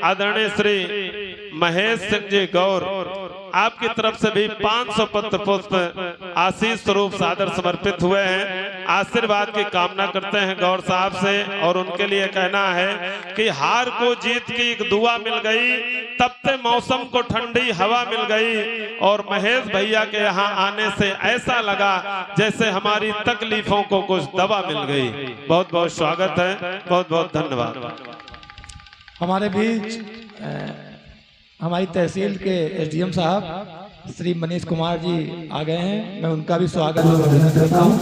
आदरणीय श्री महेश सिंह जी गौर, आपकी तरफ से भी 500 पत्र पुष्प आशीष स्वरूप सादर समर्पित हुए हैं। आशीर्वाद की कामना करते हैं गौर साहब से और उनके लिए कहना है कि हार को जीत की एक दुआ मिल गई, तपते मौसम को ठंडी हवा मिल गई और महेश भैया के यहाँ आने से ऐसा लगा जैसे हमारी तकलीफों को कुछ दवा मिल गई। बहुत बहुत स्वागत है, बहुत बहुत धन्यवाद। हमारे बीच हमारी तहसील के एसडीएम साहब श्री मनीष कुमार जी आ गए हैं, मैं उनका भी स्वागत करता हूं।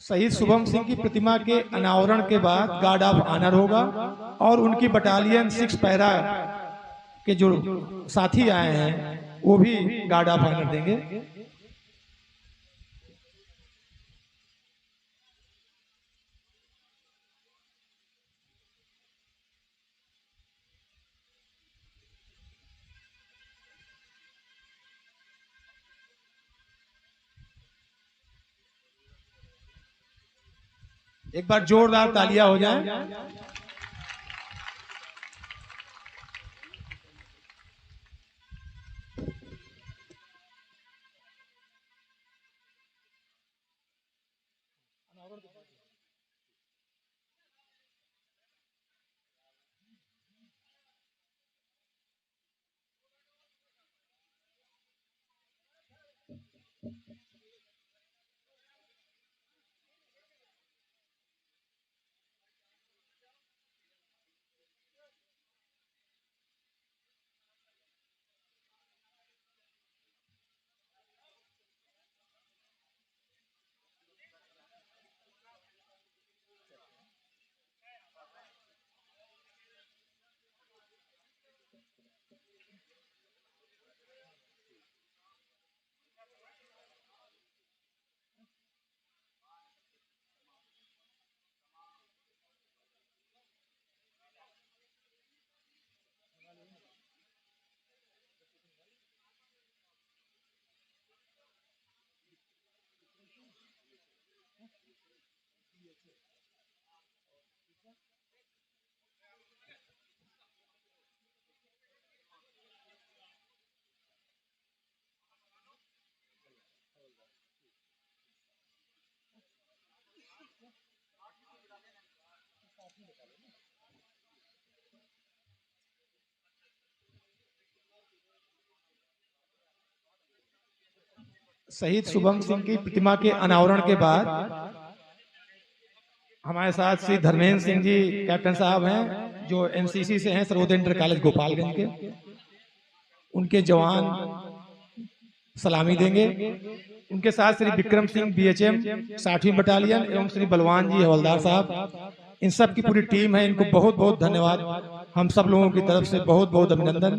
शहीद शुभम सिंह की प्रतिमा के अनावरण के बाद गार्ड ऑफ ऑनर होगा और उनकी बटालियन 6 पैरा के जो साथी आए हैं वो भी गार्ड ऑफ ऑनर देंगे। एक बार जोरदार तालियां हो जाए। शहीद शुभम सिंह की प्रतिमा के अनावरण के बाद हमारे साथ श्री धर्मेंद्र सिंह जी कैप्टन साहब हैं जो एनसीसी से हैं, सर्वोदय इंटर कॉलेज गोपालगंज के। उनके जवान सलामी देंगे। उनके साथ श्री विक्रम सिंह बीएचएम 60वीं बटालियन एवं श्री बलवान जी हवलदार साहब, इन सब की पूरी टीम है। इनको बहुत बहुत धन्यवाद, हम सब लोगों की तरफ से बहुत बहुत अभिनंदन।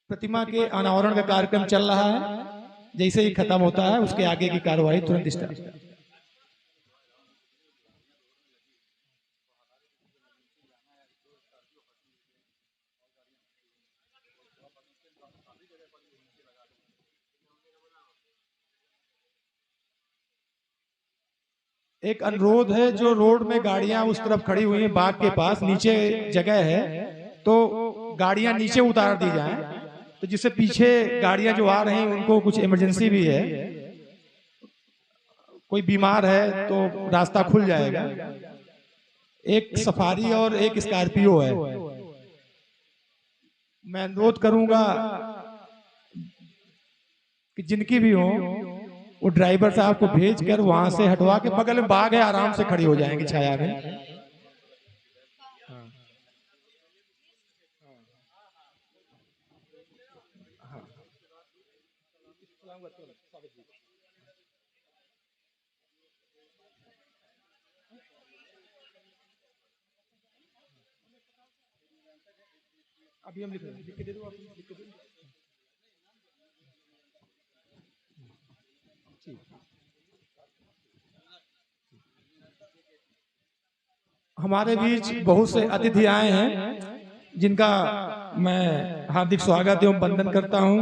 प्रतिमा के अनावरण का कार्यक्रम चल रहा है, जैसे ही खत्म होता है उसके आगे की कार्रवाई तुरंत स्टार्ट। एक अनुरोध है, जो रोड में गाड़ियां उस तरफ खड़ी हुई हैं बाग के पास, नीचे जगह है तो गाड़ियां नीचे उतार दी जाएं, तो जिससे पीछे गाड़ियां जो आ रही हैं उनको कुछ इमरजेंसी भी है, कोई बीमार है तो रास्ता खुल जाएगा। एक सफारी और एक स्कॉर्पियो है। मैं अनुरोध करूंगा कि जिनकी भी हो वो ड्राइवर साहब को भेजकर वहां से हटवा के, बगल में बाग है, आराम से खड़ी हो जाएंगे छाया में। अभी हम लिख रहे हैं, लिख के दे दो, आप लिख के दे दो। हमारे बीच बहुत से अतिथि आए हैं जिनका मैं हार्दिक स्वागत एवं वंदन करता हूं।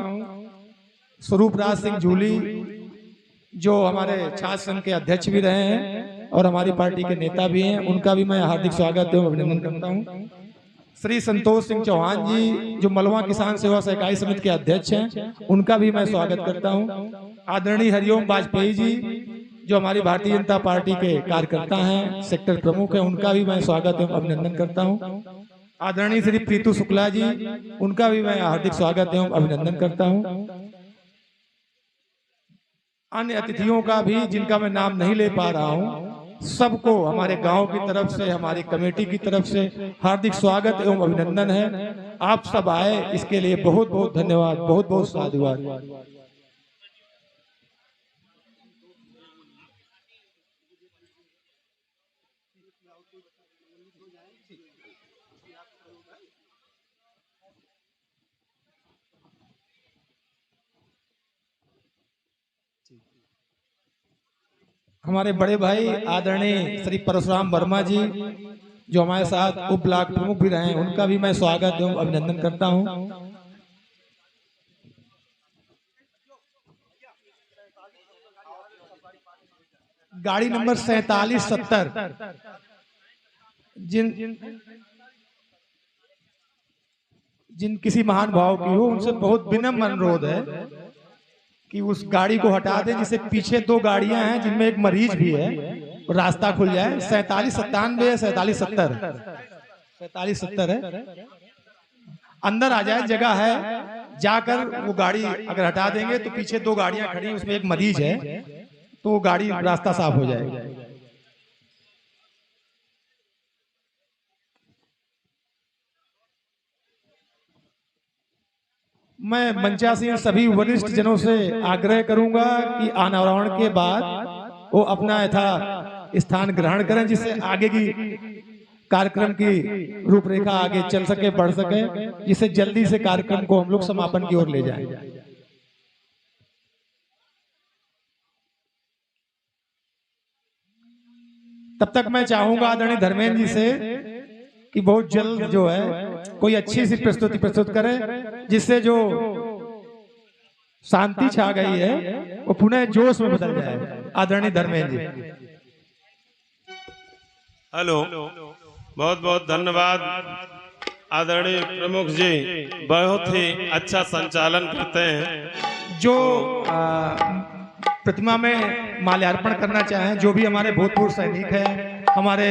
स्वरूप राज सिंह झूली जो हमारे छात्र संघ के अध्यक्ष भी रहे हैं और हमारी पार्टी के नेता भी हैं, उनका भी मैं हार्दिक स्वागत एवं अभिनंदन करता हूं। श्री संतोष सिंह चौहान जी जो मलवा किसान सेवा सहकारी समिति के अध्यक्ष हैं, उनका भी मैं स्वागत करता हूं। आदरणीय हरिओम वाजपेयी जी जो हमारी भारतीय जनता पार्टी के कार्यकर्ता हैं, सेक्टर प्रमुख हैं, उनका भी मैं स्वागत एवं अभिनंदन करता हूं। आदरणीय श्री प्रीतु शुक्ला जी, उनका भी मैं हार्दिक स्वागत एवं अभिनंदन करता हूं। अन्य अतिथियों का भी जिनका मैं नाम नहीं ले पा रहा हूं, सबको हमारे गांव की तरफ से, हमारी कमेटी की तरफ से हार्दिक स्वागत एवं अभिनंदन है। आप सब आए इसके लिए बहुत बहुत धन्यवाद, बहुत बहुत साधुवाद। हमारे बड़े भाई आदरणीय श्री परशुराम वर्मा जी जो हमारे साथ उप ब्लॉक प्रमुख भी रहे हैं, उनका भी मैं स्वागत एवं अभिनंदन करता हूं। गाड़ी नंबर 4770 जिन किसी महान भाव की हो, उनसे बहुत विनम्र अनुरोध है कि उस गाड़ी को हटा दें, जिससे पीछे 2 गाड़ियां हैं जिनमें एक मरीज भी है, रास्ता खुल जाए। 4797 या 4770 है, अंदर आ जाए, जगह है, जाकर वो गाड़ी अगर हटा देंगे तो पीछे 2 गाड़ियां खड़ी हैं, उसमें एक मरीज है, तो वो गाड़ी रास्ता साफ हो जाएगा। मैं मंचासीन सभी वरिष्ठ जनों से आग्रह करूंगा कि अनावरण के बाद वो अपना यथा स्थान ग्रहण करें, जिससे आगे की कार्यक्रम की रूपरेखा आगे चल सके, बढ़ सके, जिससे जल्दी से कार्यक्रम को हम लोग समापन की ओर ले जाएं। तब तक मैं चाहूंगा आदरणीय धर्मेंद्र जी से कि बहुत जल्द जो है कोई अच्छी सी प्रस्तुति प्रस्तुत करे, जिससे जो शांति छा गई है वो पुनः जोश में बदल जाए। आदरणीय धर्मेंद्र जी। हेलो, बहुत बहुत धन्यवाद आदरणीय प्रमुख जी, बहुत ही अच्छा संचालन करते हैं। जो प्रतिमा में माल्यार्पण करना चाहें, जो भी हमारे भूतपूर्व सैनिक हैं, हमारे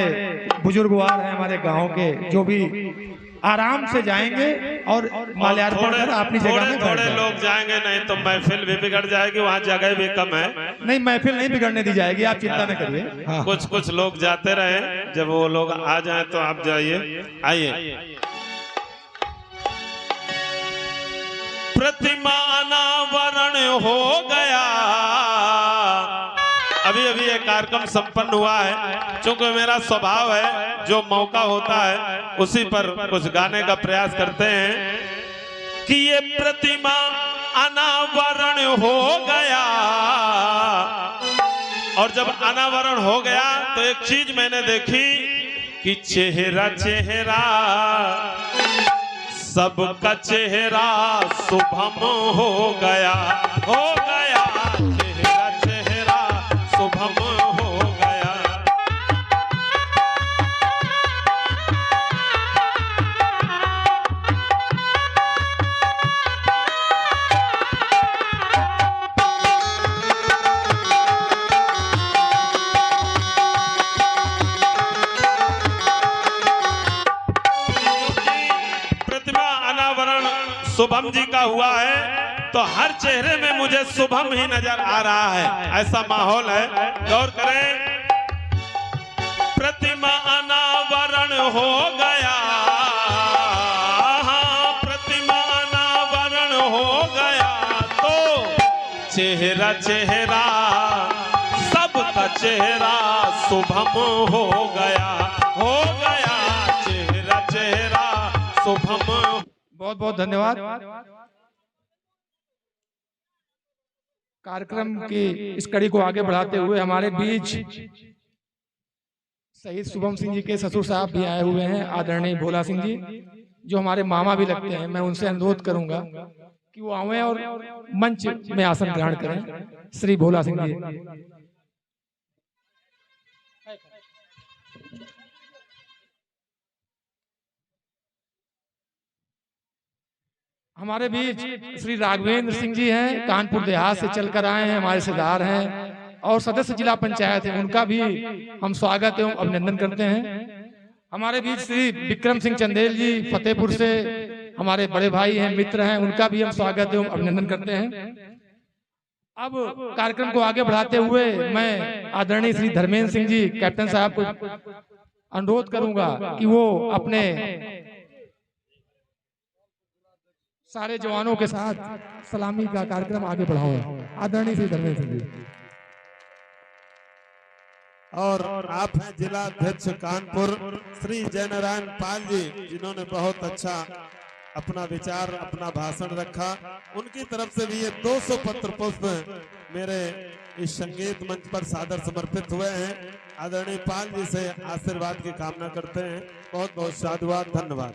बुजुर्गवार हैं, हमारे गांव के, जो भी आराम से जाएंगे और माल्यार्पण कर अपनी जगह में थोड़े लोग जाएंगे, नहीं तो महफिल भी बिगड़ जाएगी, वहाँ जगह भी कम है। नहीं, महफिल नहीं बिगड़ने दी जाएगी, आप चिंता न करिए। हाँ। कुछ लोग जाते रहे, जब वो लोग आ जाएं तो आप जाइए। आइए। प्रतिमा अनावरण हो गया। अभी अभी ये कार्यक्रम संपन्न हुआ है। चूंकि मेरा स्वभाव है, जो मौका होता है उसी पर कुछ गाने का प्रयास करते हैं कि ये प्रतिमा अनावरण हो गया। और जब अनावरण हो गया तो एक चीज मैंने देखी कि चेहरा सबका चेहरा शुभम हो गया, चेहरा शुभम हो गया। प्रतिमा अनावरण शुभम जी का हुआ है, तो हर चेहरे में मुझे शुभम ही नजर आ रहा है, ऐसा माहौल है। गौर करें, प्रतिमा अनावरण हो गया, प्रतिमा अनावरण हो गया, तो चेहरा सबका चेहरा शुभम हो गया, चेहरा शुभम। बहुत बहुत धन्यवाद। कार्यक्रम की इस कड़ी को आगे बढ़ाते हुए हमारे बीच शहीद शुभम सिंह जी के ससुर साहब भी आए हुए हैं, आदरणीय भोला सिंह जी, जो हमारे मामा भी लगते हैं। मैं उनसे अनुरोध करूंगा कि वो आए और मंच में आसन ग्रहण करें। श्री भोला सिंह जी। हमारे बीच श्री राघवेंद्र सिंह जी हैं, कानपुर देहात से चलकर आए हैं, हमारे रिश्तेदार हैं और सदस्य जिला पंचायत है, उनका भी हम स्वागत एवं अभिनंदन करते हैं। हमारे बीच श्री विक्रम सिंह चंदेल जी फतेहपुर से हमारे बड़े भाई हैं, मित्र हैं, उनका भी हम स्वागत एवं अभिनंदन करते हैं। अब कार्यक्रम को आगे बढ़ाते हुए मैं आदरणीय श्री धर्मेंद्र सिंह जी कैप्टन साहब को अनुरोध करूंगा कि वो अपने सारे जवानों के साथ सलामी का कार्यक्रम आगे बढ़ाओ। आदरणीय श्री धर्मेंद्र सिंह जी। और आप हैं जिला अध्यक्ष कानपुर श्री जयनारायण पाल जी, जिन्होंने बहुत अच्छा अपना विचार, अपना भाषण रखा। उनकी तरफ से भी ये 200 पत्र पुष्प मेरे इस संगीत मंच पर सादर समर्पित हुए हैं। आदरणीय पाल जी से आशीर्वाद की कामना करते हैं। बहुत बहुत साधुवाद, धन्यवाद।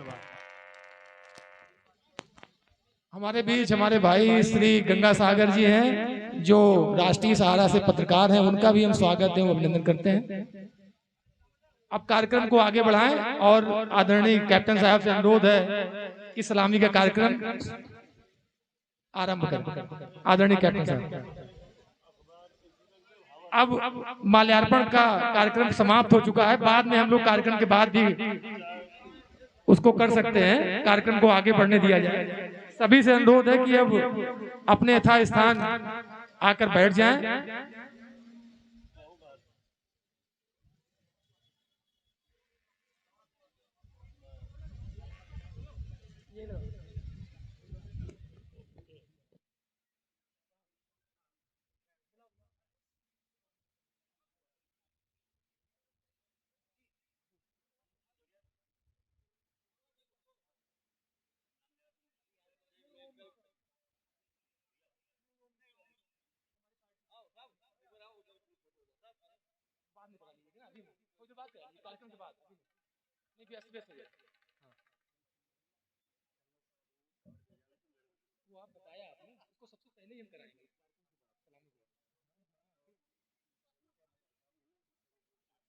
हमारे बीच हमारे भाई श्री गंगा सागर जी हैं, जो राष्ट्रीय सहारा से पत्रकार हैं। उनका भी हम स्वागत एवं अभिनंदन करते हैं। अब कार्यक्रम को आगे बढ़ाएं और आदरणीय कैप्टन साहब से अनुरोध है कि सलामी का कार्यक्रम आरंभ करें। आदरणीय कैप्टन साहब, अब माल्यार्पण का कार्यक्रम समाप्त हो चुका है। बाद में हम लोग कार्यक्रम के बाद भी उसको कर सकते हैं, कार्यक्रम को आगे बढ़ने दिया जाए। सभी से अनुरोध है कि अब अपने यथा स्थान आकर बैठ जाएं।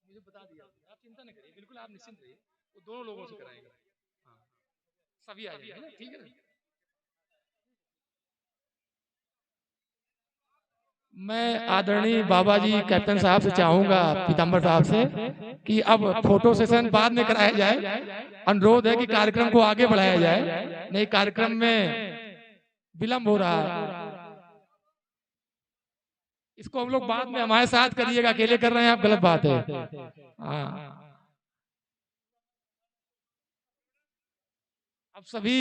मुझे बता दिया, आप चिंता न करिए, बिल्कुल आप निश्चिंत रहिए, वो दोनों लोगों से कराएंगे। हाँ, सभी आ जाएंगे ना, ठीक है ना। मैं आदरणीय बाबा जी कैप्टन साहब से चाहूंगा, पीताम्बर साहब से, कि अब फोटो सेशन बाद में कराया जाए। अनुरोध है कि कार्यक्रम को आगे बढ़ाया जाए, नहीं कार्यक्रम में विलंब हो रहा है। इसको हम लोग बाद में हमारे साथ करिएगा, अकेले कर रहे हैं आप, गलत बात है। हाँ, अब सभी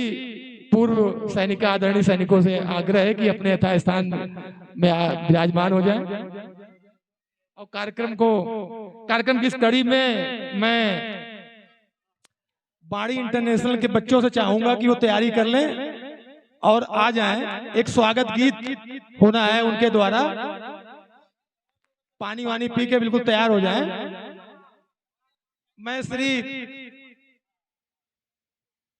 पूर्व सैनिक आदरणीय सैनिकों से आग्रह है कि अपने यथा स्थान में विराजमान हो जाएं। और कार्यक्रम की इस कड़ी में मैं बाड़ी इंटरनेशनल के बच्चों से चाहूंगा कि वो तैयारी कर लें और आ जाएं। एक स्वागत गीत होना है उनके द्वारा, पानी वानी पी के बिल्कुल तैयार हो जाएं। मैं श्री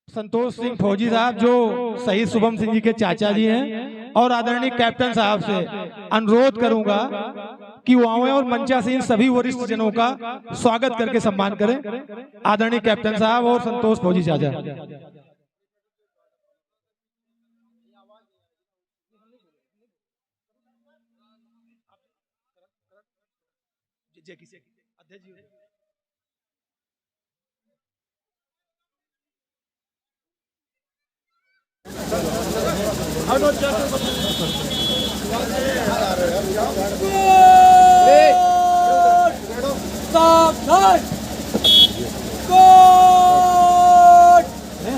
संतोष सिंह फौजी साहब, जो शहीद शुभम सिंह जी के चाचा जी हैं, और आदरणीय कैप्टन साहब से अनुरोध करूंगा कि वो आए और मंचा से इन सभी वरिष्ठ जनों का स्वागत करके सम्मान करें। आदरणीय कैप्टन साहब और संतोष फौजी चाचा।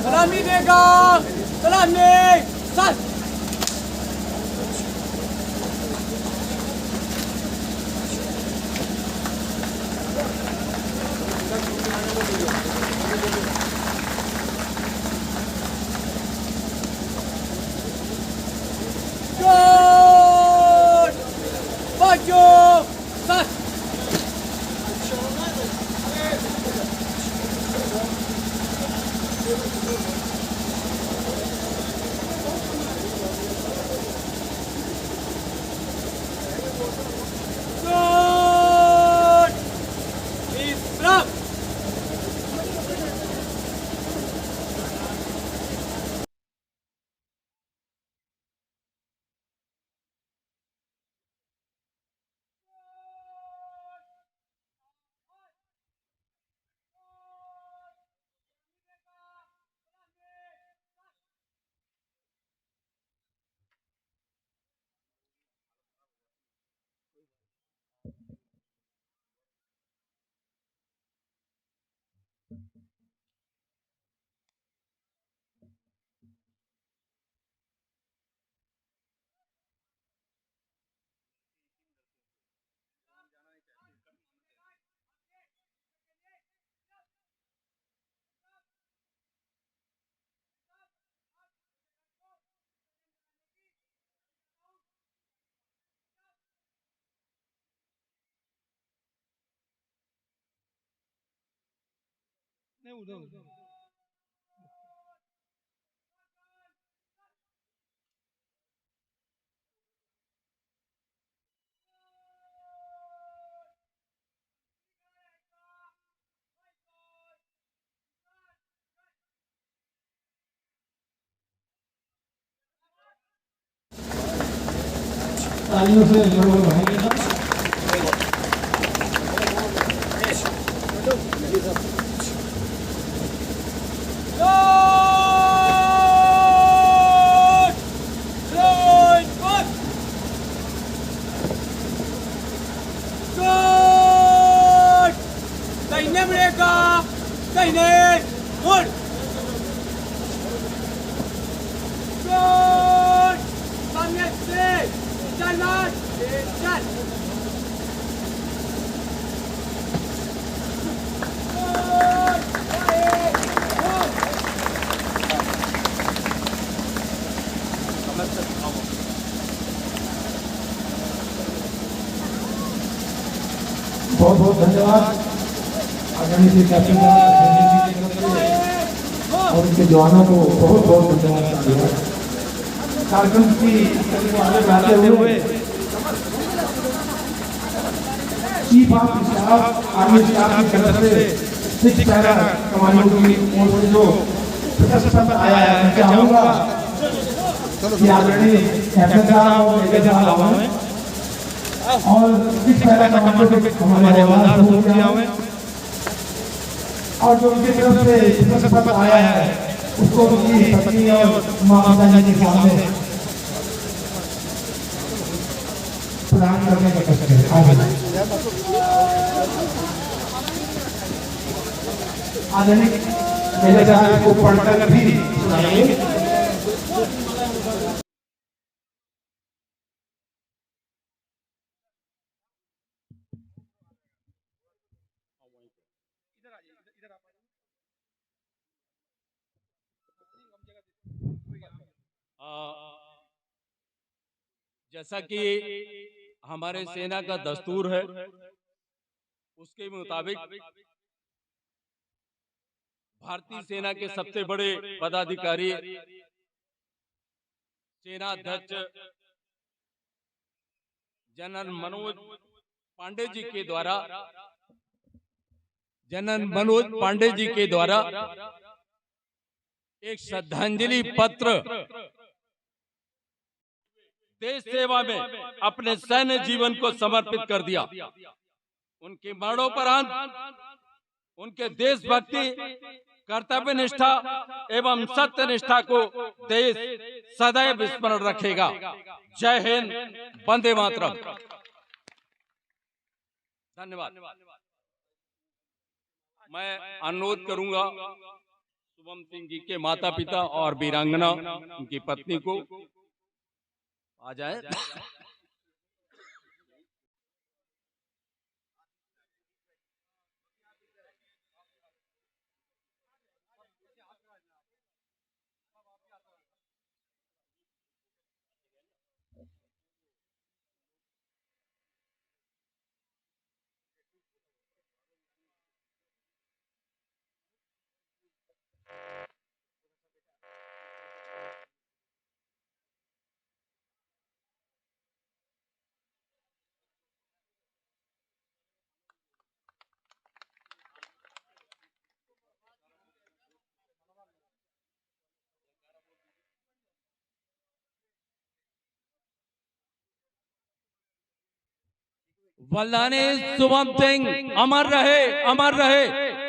सलामी देगा, सलामी सच। तालियों से जोर बढ़ाइएगा। दाहिने मुड़ेगा, दाहिने मुड़। सामने से चल मार, चल। बहुत बहुत धन्यवाद आदरणीय श्री कैप्टन और उनके जवानों को बहुत बहुत धन्यवाद। कार्यक्रम की को आगे बढ़ाते हुए chief of staff army staff की तरफ से 6 पैरा कमांडो की ओर से जो प्रशस्ति आया है, मैं चाहूंगा कि आदरणीय कैप्टन साहब और मेजर साहब आए और 6 पैरा कमांडो के हमारे जवान हो गए और जो उनकी तरफ से प्रशस्ति आया है उसको उनकी पत्नी और माँ पिता जी के सामने प्रदान करने का कष्ट है। आदरणीय मेरे साहब को पढ़कर भी सुनाएंगे। जैसा कि हमारे सेना का दस्तूर है उसके मुताबिक भारतीय सेना के सबसे बड़े पदाधिकारी सेना अध्यक्ष जनरल मनोज पांडे जी के द्वारा एक श्रद्धांजलि पत्र देश सेवा में अपने सैन्य जीवन को समर्पित कर दिया। उनके मरणोपरांत उनके देशभक्ति, कर्तव्य निष्ठा एवं सत्य निष्ठा को देश सदैव स्मरण रखेगा। जय हिंद, वंदे मातरम। धन्यवाद। मैं अनुरोध करूंगा शुभम सिंह जी के माता पिता और वीरांगना उनकी पत्नी को आ जाए। वल्लाने शुभम सिंह अमर रहे, अमर रहे।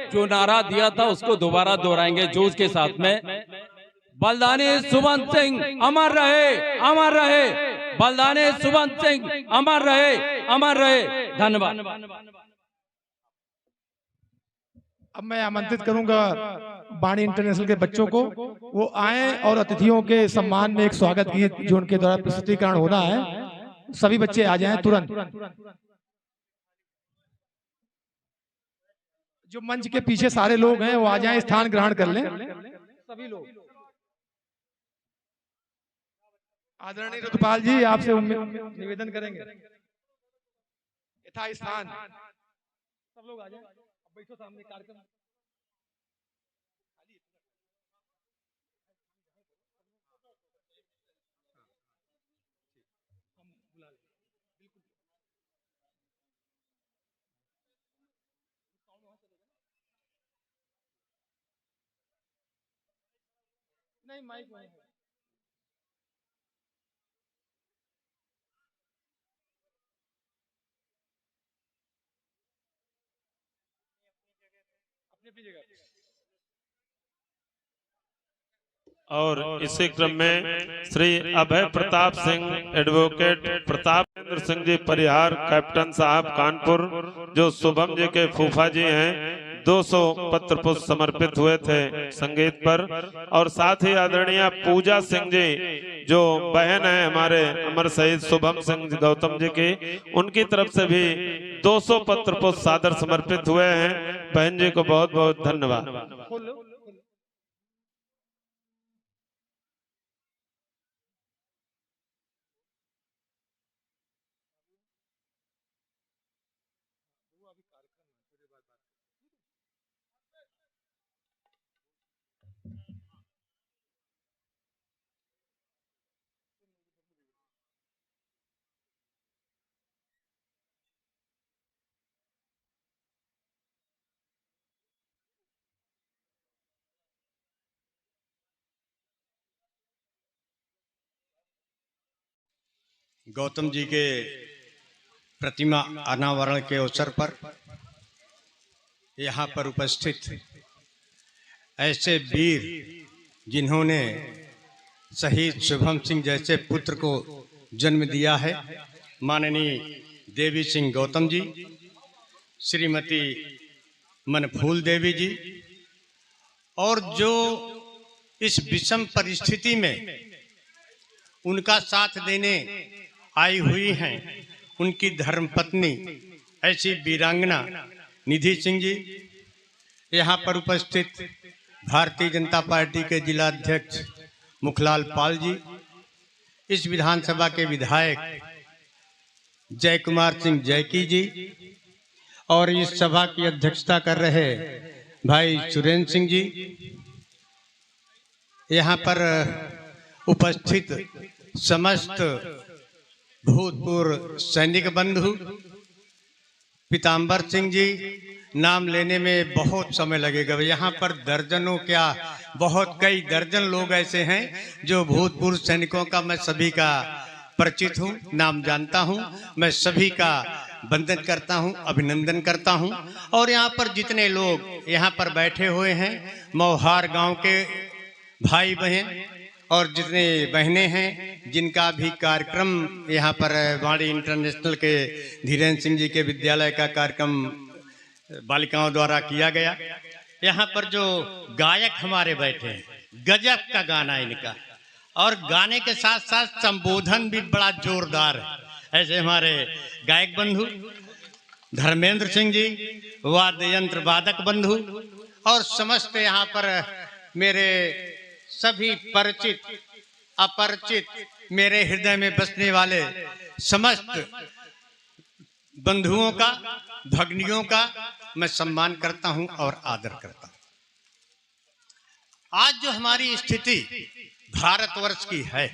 जो नारा दिया था उसको दोबारा दोहराएंगे जोश के साथ में। बलदाने शुभम सिंह अमर रहे, अमर रहे। बलदाने शुभम सिंह अमर रहे, अमर रहे। धन्यवाद। अब मैं आमंत्रित करूंगा बाणी इंटरनेशनल के बच्चों को, वो आए और अतिथियों के सम्मान में एक स्वागत गीत जो उनके द्वारा प्रस्तुतिकरण होना है, सभी बच्चे आ जाएं तुरंत। जो मंच के पीछे सारे लोग हैं वो आ जाएं, स्थान ग्रहण कर लें सभी लोग। आदरणीय रुद्रपाल जी आपसे निवेदन करेंगे यथा स्थान सब लोग आ जाएं। बैठो सामने कार्यक्रम। नहीं माइक में अपनी जगह और इसी क्रम में श्री अभय प्रताप सिंह एडवोकेट प्रतापेंद्र सिंह जी परिहार कैप्टन साहब कानपुर जो शुभम जी के फूफा जी हैं 200 पत्र पुष्प समर्पित हुए थे संगीत पर। और साथ ही आदरणीय पूजा सिंह जी जो बहन है हमारे अमर शहीद शुभम सिंह गौतम जी की, उनकी तरफ से भी 200 पत्र पुष्प सादर समर्पित हुए हैं। बहन जी को बहुत बहुत धन्यवाद। गौतम जी के प्रतिमा अनावरण के अवसर पर यहाँ पर उपस्थित ऐसे वीर जिन्होंने शहीद शुभम सिंह जैसे पुत्र को जन्म दिया है, माननीय देवी सिंह गौतम जी, श्रीमती मनफूल देवी जी, और जो इस विषम परिस्थिति में उनका साथ देने आई हुई हैं, उनकी धर्मपत्नी ऐसी वीरांगना निधि सिंह जी, यहाँ पर उपस्थित भारतीय जनता पार्टी के जिला अध्यक्ष मुखलाल पाल जी, इस विधानसभा के विधायक जय कुमार सिंह जैकी जी, और इस सभा की अध्यक्षता कर रहे भाई सुरेंद्र सिंह जी, यहाँ पर उपस्थित समस्त भूतपूर्व सैनिक बंधु, पीताम्बर सिंह जी, नाम लेने में बहुत समय लगेगा। यहाँ पर दर्जनों क्या बहुत कई दर्जन लोग ऐसे हैं जो भूतपूर्व सैनिकों का मैं सभी का परिचित हूँ, नाम जानता हूँ। मैं सभी का वंदन करता हूँ, अभिनंदन करता हूँ। और यहाँ पर जितने लोग यहाँ पर बैठे हुए हैं, मौहार गांव के भाई बहन और जितने बहनें हैं जिनका भी कार्यक्रम यहाँ पर वाणी इंटरनेशनल के धीरेन्द्र सिंह जी के विद्यालय का कार्यक्रम बालिकाओं द्वारा किया गया। यहाँ पर जो गायक हमारे बैठे हैं, गजब का गाना इनका, और गाने के साथ साथ संबोधन भी बड़ा जोरदार है। ऐसे हमारे गायक बंधु धर्मेंद्र सिंह जी, वाद्य यंत्र वादक बंधु, और समस्त यहाँ पर मेरे सभी परिचित अपरिचित मेरे हृदय में बसने वाले समस्त बंधुओं का, भग्नियों का मैं सम्मान करता हूं और आदर करता हूं। आज जो हमारी स्थिति भारतवर्ष की है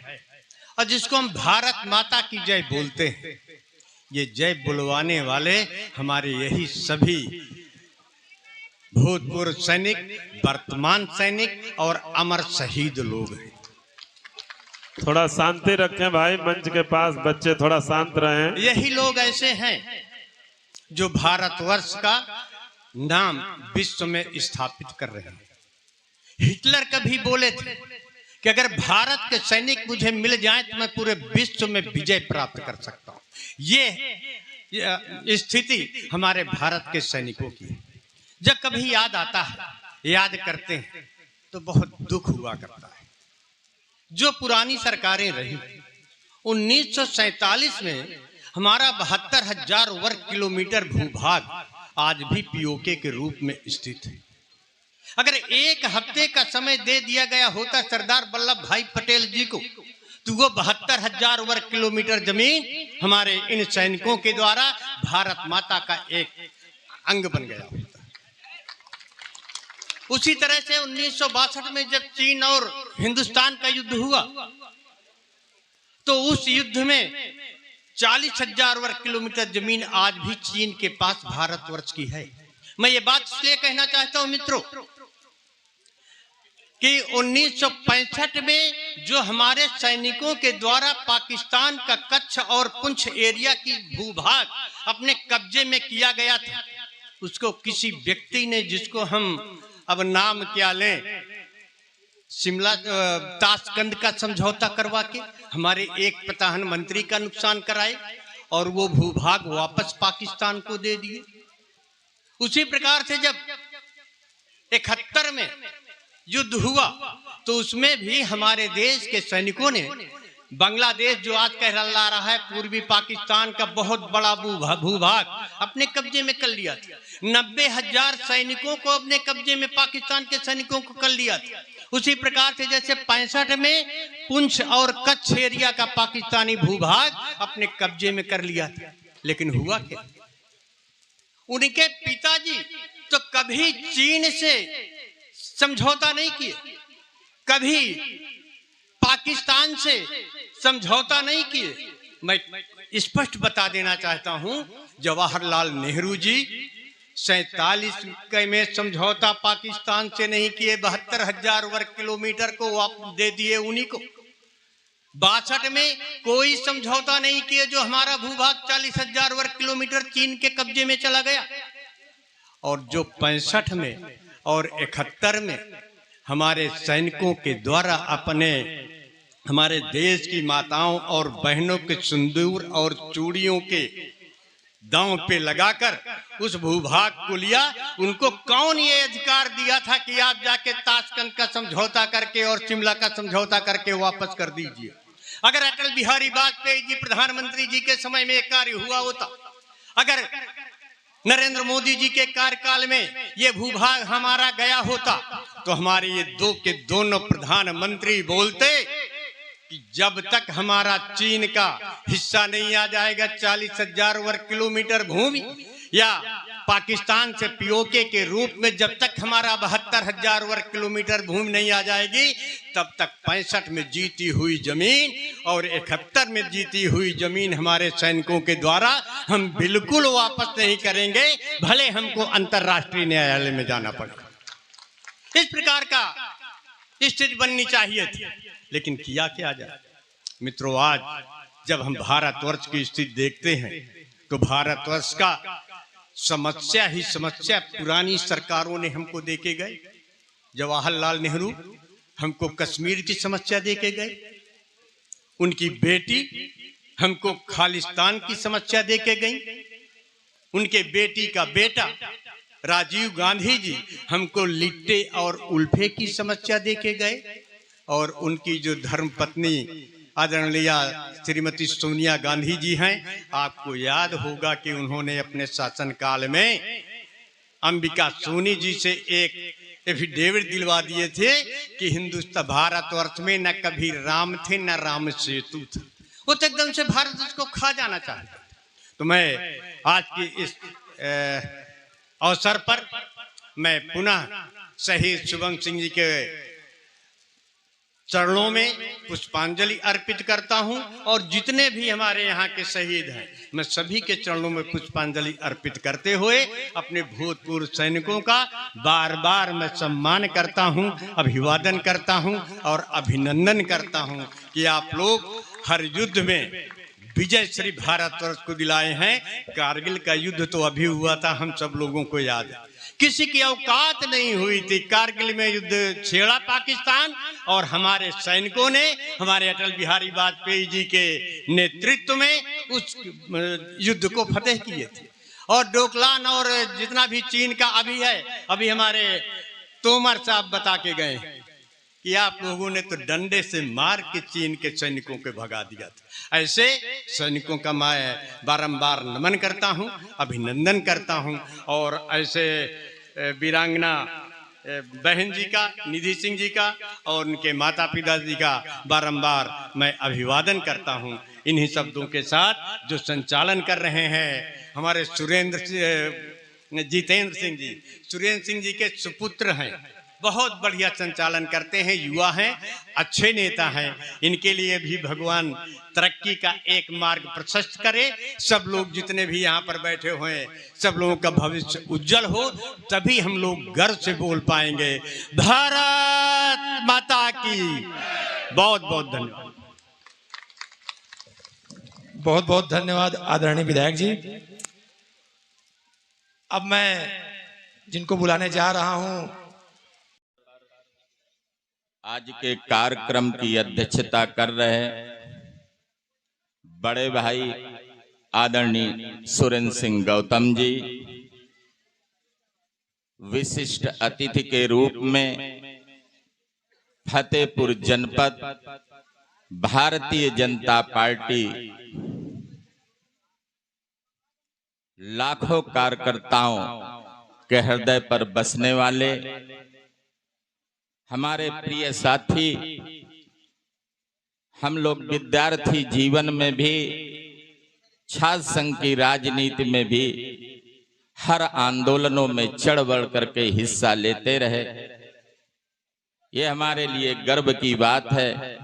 और जिसको हम भारत माता की जय बोलते हैं, ये जय बुलवाने वाले हमारे यही सभी भूतपूर्व सैनिक, वर्तमान सैनिक और अमर शहीद लोग हैं। थोड़ा शांति रखें भाई, मंच के पास बच्चे थोड़ा शांत रहें। यही लोग ऐसे हैं जो भारतवर्ष का नाम विश्व में स्थापित कर रहे हैं। हिटलर कभी बोले थे कि अगर भारत के सैनिक मुझे मिल जाएं तो मैं पूरे विश्व में विजय प्राप्त कर सकता हूं। ये स्थिति हमारे भारत के सैनिकों की है। जब कभी याद आता है, याद करते हैं तो बहुत दुख हुआ करता है। जो पुरानी सरकारें रही, 1947 में हमारा 72,000 वर्ग किलोमीटर भूभाग आज भी पीओके के रूप में स्थित है। अगर एक हफ्ते का समय दे दिया गया होता सरदार वल्लभ भाई पटेल जी को, तो वो 72,000 वर्ग किलोमीटर जमीन हमारे इन सैनिकों के द्वारा भारत माता का एक अंग बन गया होता। उसी तरह से 1962 में जब चीन और हिंदुस्तान का युद्ध हुआ, तो उस युद्ध में 40,000 वर्ग किलोमीटर जमीन आज भी चीन के पास भारतवर्ष की है। मैं ये बात इसलिए कहना चाहता हूं मित्रों, कि 1965 में जो हमारे सैनिकों के द्वारा पाकिस्तान का कच्छ और पुंछ एरिया की भूभाग अपने कब्जे में किया गया था, उसको किसी व्यक्ति ने, जिसको हम अब नाम क्या लें, शिमला ताशकंद का समझौता करवा के हमारे एक प्रधानमंत्री का नुकसान कराए और वो भूभाग वापस पाकिस्तान को दे दिए। उसी प्रकार से जब 71 में युद्ध हुआ तो उसमें भी हमारे देश के सैनिकों ने बांग्लादेश, जो आज कहला रहा है पूर्वी पाकिस्तान का बहुत बड़ा भूभाग, अपने कब्जे में कर लिया था। 90,000 सैनिकों को अपने कब्जे में पाकिस्तान के सैनिकों को कर लिया था। उसी प्रकार से जैसे 65 में पुंछ और कच्छ एरिया का पाकिस्तानी भूभाग अपने कब्जे में कर लिया था। लेकिन हुआ क्या, उनके पिताजी तो कभी चीन से समझौता नहीं किए, कभी पाकिस्तान से समझौता नहीं किए। मैं स्पष्ट बता देना चाहता हूं, जवाहरलाल नेहरू जी 47 में समझौता पाकिस्तान से नहीं किए, 72,000 वर्ग किलोमीटर को वापस दे दिए उन्हीं को। 62 में कोई समझौता नहीं किए, जो हमारा भूभाग 40,000 वर्ग किलोमीटर चीन के कब्जे में चला गया। और जो 65 में और 71 में हमारे सैनिकों के द्वारा अपने हमारे देश की माताओं और बहनों के सिंदूर और चूड़ियों के दांव पे लगाकर उस भूभाग को लिया, उनको कौन ये अधिकार दिया था कि आप जाके ताशकंद का समझौता करके और शिमला का समझौता करके वापस कर दीजिए? अगर अटल बिहारी वाजपेयी जी प्रधानमंत्री जी के समय में एक कार्य हुआ होता, अगर नरेंद्र मोदी जी के कार्यकाल में ये भूभाग हमारा गया होता, तो हमारे ये दोनों प्रधानमंत्री बोलते कि जब तक हमारा चीन का हिस्सा नहीं आ जाएगा 40,000 वर्ग किलोमीटर भूमि, या पाकिस्तान से पीओके के रूप में जब तक हमारा 72,000 वर्ग किलोमीटर भूमि नहीं आ जाएगी, तब तक 65 में जीती हुई जमीन और 71 में जीती हुई जमीन हमारे सैनिकों के द्वारा हम बिल्कुल वापस नहीं करेंगे, भले हमको अंतर्राष्ट्रीय न्यायालय में जाना पड़े। इस प्रकार का स्थिति बननी चाहिए थी, लेकिन किया क्या जाए मित्रों। आज जब हम भारतवर्ष की स्थिति देखते हैं तो भारतवर्ष का समस्या ही समस्या पुरानी सरकारों ने हमको देके गए। जवाहरलाल नेहरू हमको कश्मीर की समस्या देके गए, उनकी बेटी हमको खालिस्तान की समस्या देके गई, उनके बेटी का बेटा राजीव गांधी जी हमको लिट्टे और उल्फे की समस्या देके गए, और उनकी जो धर्मपत्नी आदरणीय श्रीमती सोनिया गांधी जी हैं, आपको याद होगा कि उन्होंने अपने शासनकाल में अंबिका सोनी जी से एक एफिडेविट दिलवा दिए थे कि हिंदुस्तान भारतवर्ष में न कभी राम थे न राम सेतु था। वो तो एकदम से भारत उसको खा जाना चाहता। तो मैं आज की इस अवसर पर मैं पुनः शहीद शुभम सिंह जी के चरणों में पुष्पांजलि अर्पित करता हूं, और जितने भी हमारे यहाँ के शहीद हैं, मैं सभी के चरणों में पुष्पांजलि अर्पित करते हुए अपने भूतपूर्व सैनिकों का बार बार मैं सम्मान करता हूं, अभिवादन करता हूं और अभिनंदन करता हूं कि आप लोग हर युद्ध में विजय श्री भारतवर्ष को दिलाए हैं। कारगिल का युद्ध तो अभी हुआ था, हम सब लोगों को याद है। किसी की औकात नहीं हुई थी, कारगिल में युद्ध छेड़ा पाकिस्तान, और हमारे सैनिकों ने हमारे अटल बिहारी वाजपेयी जी के नेतृत्व में उस युद्ध को फतेह किए थे। और डोकलाम और जितना भी चीन का अभी है, अभी हमारे तोमर साहब बता के गए कि आप लोगों ने तो डंडे से मार के चीन के सैनिकों को भगा दिया था। ऐसे सैनिकों का मैं बारंबार नमन करता हूं, अभिनंदन करता हूं, और ऐसे वीरांगना बहन जी का, निधि सिंह जी का और उनके माता पिता जी का बारंबार मैं अभिवादन करता हूं। इन्हीं शब्दों के साथ जो संचालन कर रहे हैं हमारे जितेंद्र सिंह जी, सुरेंद्र सिंह जी के सुपुत्र हैं, बहुत बढ़िया संचालन करते हैं, युवा हैं, अच्छे नेता हैं। इनके लिए भी भगवान तरक्की का एक मार्ग प्रशस्त करे। सब लोग जितने भी यहाँ पर बैठे हुए हैं, सब लोगों का भविष्य उज्जवल हो, तभी हम लोग गर्व से बोल पाएंगे भारत माता की। बहुत बहुत धन्यवाद। बहुत बहुत धन्यवाद आदरणीय विधायक जी। अब मैं जिनको बुलाने जा रहा हूं, आज के कार्यक्रम की अध्यक्षता कर रहे बड़े भाई आदरणीय सुरेंद्र सिंह गौतम जी, विशिष्ट अतिथि के रूप में फतेहपुर जनपद भारतीय जनता पार्टी लाखों कार्यकर्ताओं के हृदय पर बसने वाले हमारे प्रिय साथी, हम लोग विद्यार्थी जीवन में भी, छात्र संघ की राजनीति में भी हर आंदोलनों में चढ़ बढ़ करके हिस्सा लेते रहे। ये हमारे लिए गर्व की बात है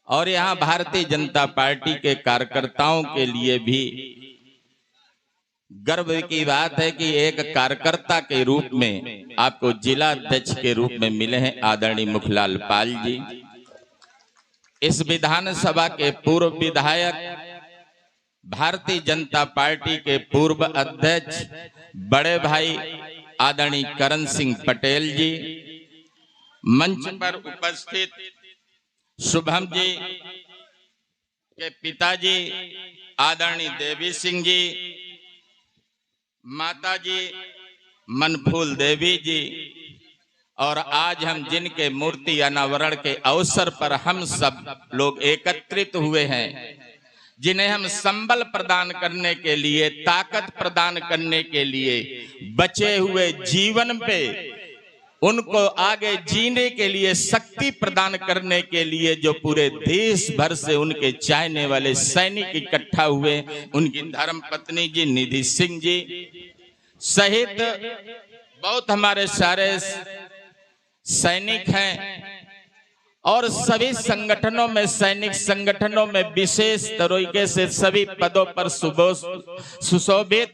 और यहाँ भारतीय जनता पार्टी के कार्यकर्ताओं के लिए भी गर्व की बात है कि एक कार्यकर्ता के रूप में आपको जिला अध्यक्ष के रूप में मिले हैं आदरणीय मुखलाल पाल जी। इस विधानसभा के पूर्व विधायक, भारतीय जनता पार्टी के पूर्व अध्यक्ष बड़े भाई आदरणीय करण सिंह पटेल जी, मंच पर उपस्थित शुभम जी के पिताजी आदरणीय देवी सिंह जी, माता जी मनफूल देवी जी, और आज हम जिनके मूर्ति अनावरण के अवसर पर हम सब लोग एकत्रित हुए हैं, जिन्हें हम संबल प्रदान करने के लिए, ताकत प्रदान करने के लिए, बचे हुए जीवन पे उनको आगे जीने के लिए शक्ति प्रदान करने के लिए जो पूरे देश भर से उनके चाहने वाले सैनिक इकट्ठा हुए, उनकी धर्म पत्नी जी निधि सिंह जी सहित बहुत हमारे सारे सैनिक हैं और सभी संगठनों में, सैनिक संगठनों में विशेष तरीके से सभी पदों पर सुशोभित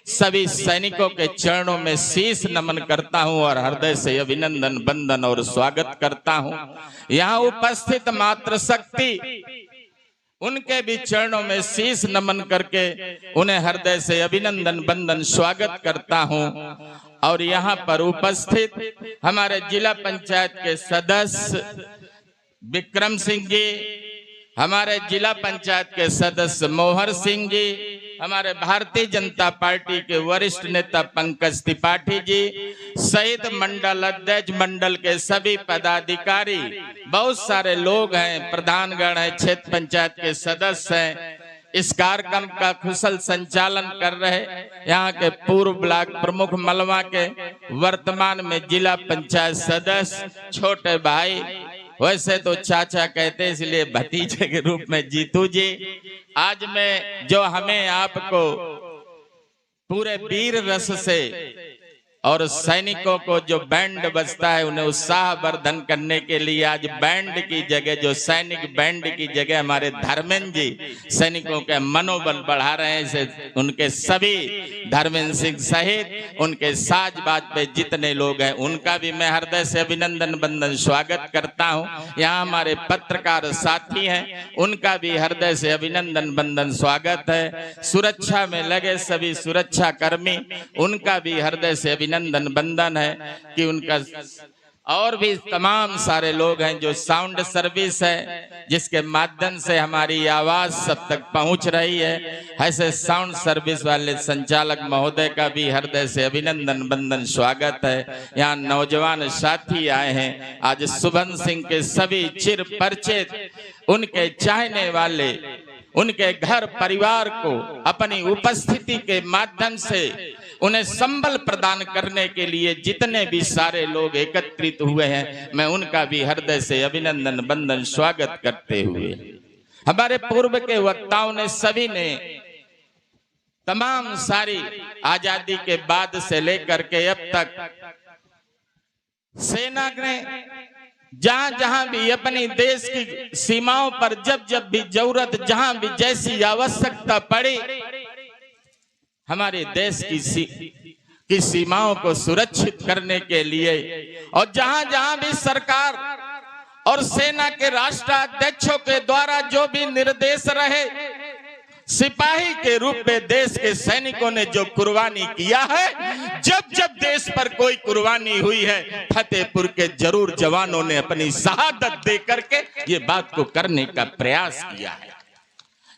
सभी सैनिकों के चरणों में शीश नमन करता हूं और हृदय से अभिनंदन, वंदन और स्वागत करता हूं। यहाँ उपस्थित मातृशक्ति, उनके भी चरणों में शीश नमन करके उन्हें हृदय से अभिनंदन, वंदन, स्वागत करता हूं। और यहाँ पर उपस्थित हमारे जिला पंचायत के सदस्य विक्रम सिंह जी, हमारे जिला पंचायत के सदस्य मोहर सिंह जी, हमारे भारतीय जनता पार्टी के वरिष्ठ नेता पंकज त्रिपाठी जी सहित मंडल अध्यक्ष, मंडल के सभी पदाधिकारी, बहुत सारे लोग हैं, प्रधानगण हैं, क्षेत्र पंचायत के सदस्य हैं। इस कार्यक्रम का कुशल संचालन कर रहे यहाँ के पूर्व ब्लॉक प्रमुख मलवा के, वर्तमान में जिला पंचायत सदस्य छोटे भाई, वैसे तो चाचा कहते इसलिए भतीजे के रूप में जीतू जी, आज मैं जो हमें आपको पूरे वीर रस से और सैनिकों को जो बैंड बजता है उन्हें उत्साह वर्धन करने के लिए आज बैंड की जगह, जो सैनिक बैंड की जगह हमारे धर्मेंद्र जी सैनिकों के मनोबल बढ़ा रहे हैं। इसे उनके सभी धर्मेंद्र सिंह सहित उनके साजबाज पे जितने लोग हैं उनका भी मैं हृदय से अभिनंदन, वंदन, स्वागत करता हूं। यहाँ हमारे पत्रकार साथी हैं, उनका भी हृदय से अभिनंदन, वंदन, स्वागत है। सुरक्षा में लगे सभी सुरक्षा कर्मी, उनका भी हृदय से अभिनंदन, बंधन है कि उनका, और भी तमाम सारे लोग हैं जो साउंड सर्विस है जिसके माध्यम से हमारी आवाज सब तक पहुंच रही है, ऐसे साउंड सर्विस वाले संचालक महोदय का भी हृदय से अभिनंदन, वंदन, स्वागत है। यहाँ नौजवान साथी आए हैं, आज शुभम सिंह के सभी चिर परिचित, उनके चाहने वाले, उनके घर परिवार को अपनी उपस्थिति के माध्यम से उन्हें संबल प्रदान करने के लिए जितने भी सारे लोग एकत्रित हुए हैं, मैं उनका भी हृदय से अभिनंदन, वंदन, स्वागत करते हुए, हमारे पूर्व के वक्ताओं ने सभी ने तमाम सारी आजादी के बाद से लेकर के अब तक सेना ने जहां जहां भी अपनी देश की सीमाओं पर जब जब भी जरूरत, जहां भी जैसी आवश्यकता पड़ी, हमारे देश की की सीमाओं को सुरक्षित करने के लिए और जहां जहां भी सरकार और सेना के राष्ट्राध्यक्षों के द्वारा जो भी निर्देश रहे, सिपाही के रूप में देश के सैनिकों ने जो कुर्बानी किया है, जब जब देश पर कोई कुर्बानी हुई है, फतेहपुर के जरूर जवानों ने अपनी शहादत दे करके ये बात को करने का प्रयास किया है।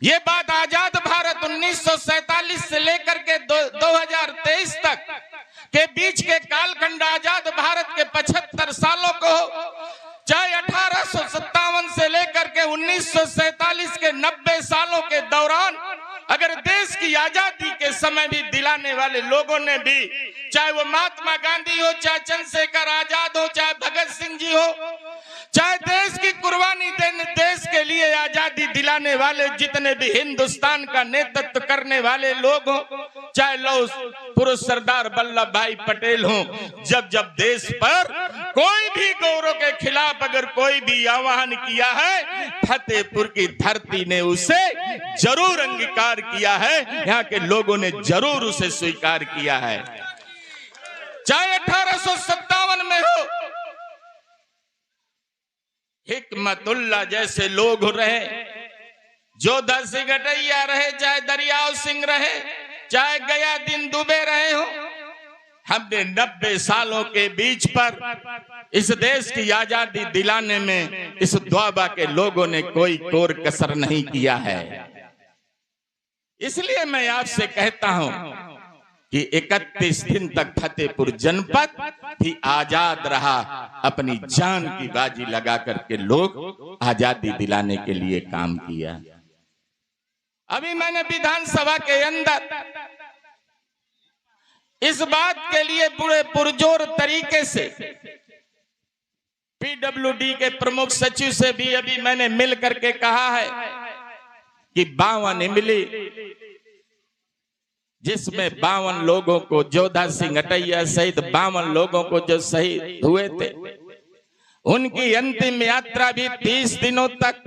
ये बात आजाद भारत 1947 से लेकर के 2023 तक के बीच के कालखंड आजाद भारत के 75 सालों को, चाहे 1857 से लेकर के 1947 के 90 सालों के दौरान, अगर देश की आजादी के समय भी दिलाने वाले लोगों ने भी, चाहे वो महात्मा गांधी हो, चाहे चंद्रशेखर आजाद हो, चाहे भगत सिंह जी हो, चाहे देश की कुर्बानी देने, देश के लिए आजादी दिलाने वाले जितने भी हिंदुस्तान का नेतृत्व करने वाले लोग हो, चाहे लौह पुरुष सरदार वल्लभ भाई पटेल हो, जब जब देश पर कोई भी गौरव के खिलाफ अगर कोई भी आह्वान किया है, फतेहपुर की धरती ने उसे जरूर अंगीकार किया है, यहाँ के लोगों ने जरूर उसे स्वीकार किया है। चाहे 1857 में हो, हिकमतुल्ला जैसे लोग रहे, जोधा सिंह गटैया रहे, चाहे दरियाव सिंह रहे, चाहे गया दिन दुबे रहे हो, हमने 90 सालों के बीच पर इस देश की आजादी दिलाने में इस द्वाबा के लोगों ने कोई कोर कसर नहीं किया है। इसलिए मैं आपसे कहता हूं कि 31 दिन तक फतेहपुर जनपद भी आजाद रहा, अपनी जान की बाजी लगा करके लोग आजादी दिलाने के लिए काम किया। अभी मैंने विधानसभा के अंदर इस बात के लिए पूरे पुरजोर तरीके से पीडब्ल्यूडी के प्रमुख सचिव से भी अभी मैंने मिल करके कहा है कि 52 इमली, जिसमें 52 लोगों को, जोधा सिंह गटैया सहित 52 लोगों को जो शहीद हुए थे, उनकी अंतिम यात्रा भी 30 दिनों तक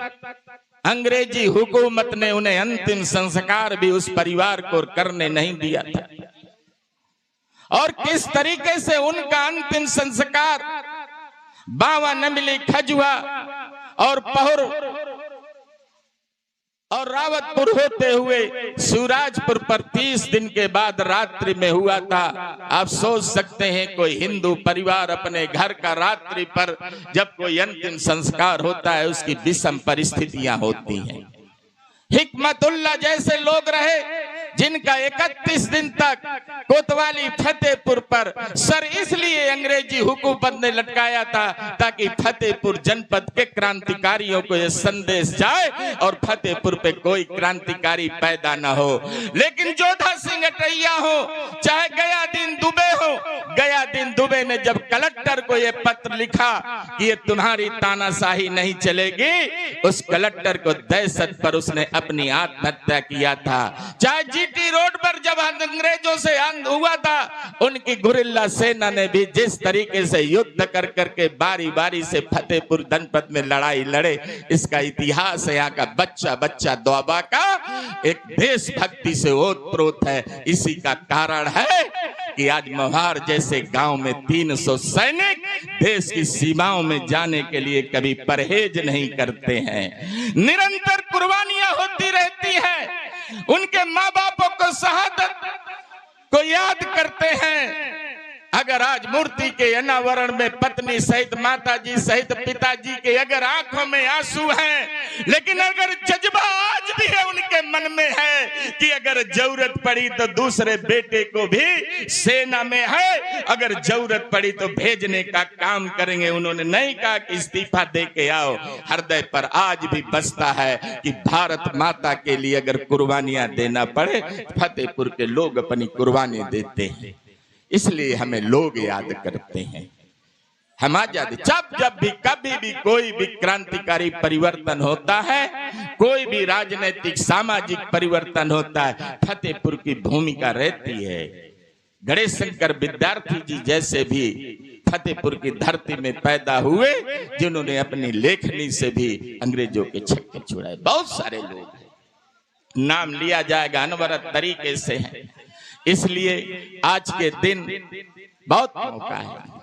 अंग्रेजी हुकूमत ने उन्हें अंतिम संस्कार भी उस परिवार को करने नहीं दिया था। और किस तरीके से उनका अंतिम संस्कार 52 नमली, खजुआ और पहुर और रावतपुर होते हुए सूराजपुर पर 30 दिन के बाद रात्रि में हुआ था। आप सोच सकते हैं कोई हिंदू परिवार अपने घर का रात्रि पर जब कोई अंतिम संस्कार होता है, उसकी विषम परिस्थितियां होती हैं। हिकमतुल्ला जैसे लोग रहे जिनका 31 दिन तक कोतवाली फतेहपुर पर सर इसलिए अंग्रेजी हुकूमत ने लटकाया था ताकि फतेहपुर जनपद के क्रांतिकारियों को यह संदेश जाए और फतेहपुर पे कोई क्रांतिकारी पैदा न हो। लेकिन जोधा सिंह गटैया हो, चाहे गया दिन दुबे हो, गया दिन दुबे ने जब कलेक्टर को यह पत्र लिखा कि ये तुम्हारी तानाशाही नहीं चलेगी, उस कलेक्टर को दहशत पर उसने अपनी आत्महत्या किया था। चाहे जीटी रोड पर जब अंग्रेजों से हुआ था, उनकी गुरिल्ला सेना ने भी जिस तरीके से युद्ध कर करके बारी बारी से फतेहपुर जनपद में लड़ाई लड़े, इसका इतिहास है। यहाँ का बच्चा बच्चा द्वाबा का एक देशभक्ति से ओतप्रोत है। इसी का कारण है कि आज मोहार जैसे गांव में 300 सैनिक देश की सीमाओं में जाने के लिए कभी परहेज नहीं करते हैं। निरंतर कुर्बानियां होती रहती हैं, उनके माँ बापों को शहादत को याद करते हैं। अगर आज मूर्ति के अनावरण में पत्नी सहित माता जी सहित पिताजी के अगर आंखों में आंसू हैं, लेकिन अगर जज्बा आज भी है उनके मन में है कि अगर जरूरत पड़ी तो दूसरे बेटे को भी सेना में है, अगर जरूरत पड़ी तो भेजने का काम करेंगे। उन्होंने नहीं कहा कि इस्तीफा दे के आओ। हृदय पर आज भी बसता है कि भारत माता के लिए अगर कुर्बानियां देना पड़े, फतेहपुर के लोग अपनी कुर्बानी देते हैं, इसलिए हमें लोग याद करते हैं। हम आजादी जब भी कभी भी कोई भी क्रांतिकारी परिवर्तन होता है, कोई भी राजनीतिक सामाजिक परिवर्तन होता है, फतेहपुर की भूमिका रहती है। गणेश शंकर विद्यार्थी जी जैसे भी फतेहपुर की धरती में पैदा हुए, जिन्होंने अपनी लेखनी से भी अंग्रेजों के छक्के छुड़ाए। बहुत सारे लोग नाम लिया जाएगा, अनवरत तरीके से है। इसलिए आज के दिन बहुत मौका है।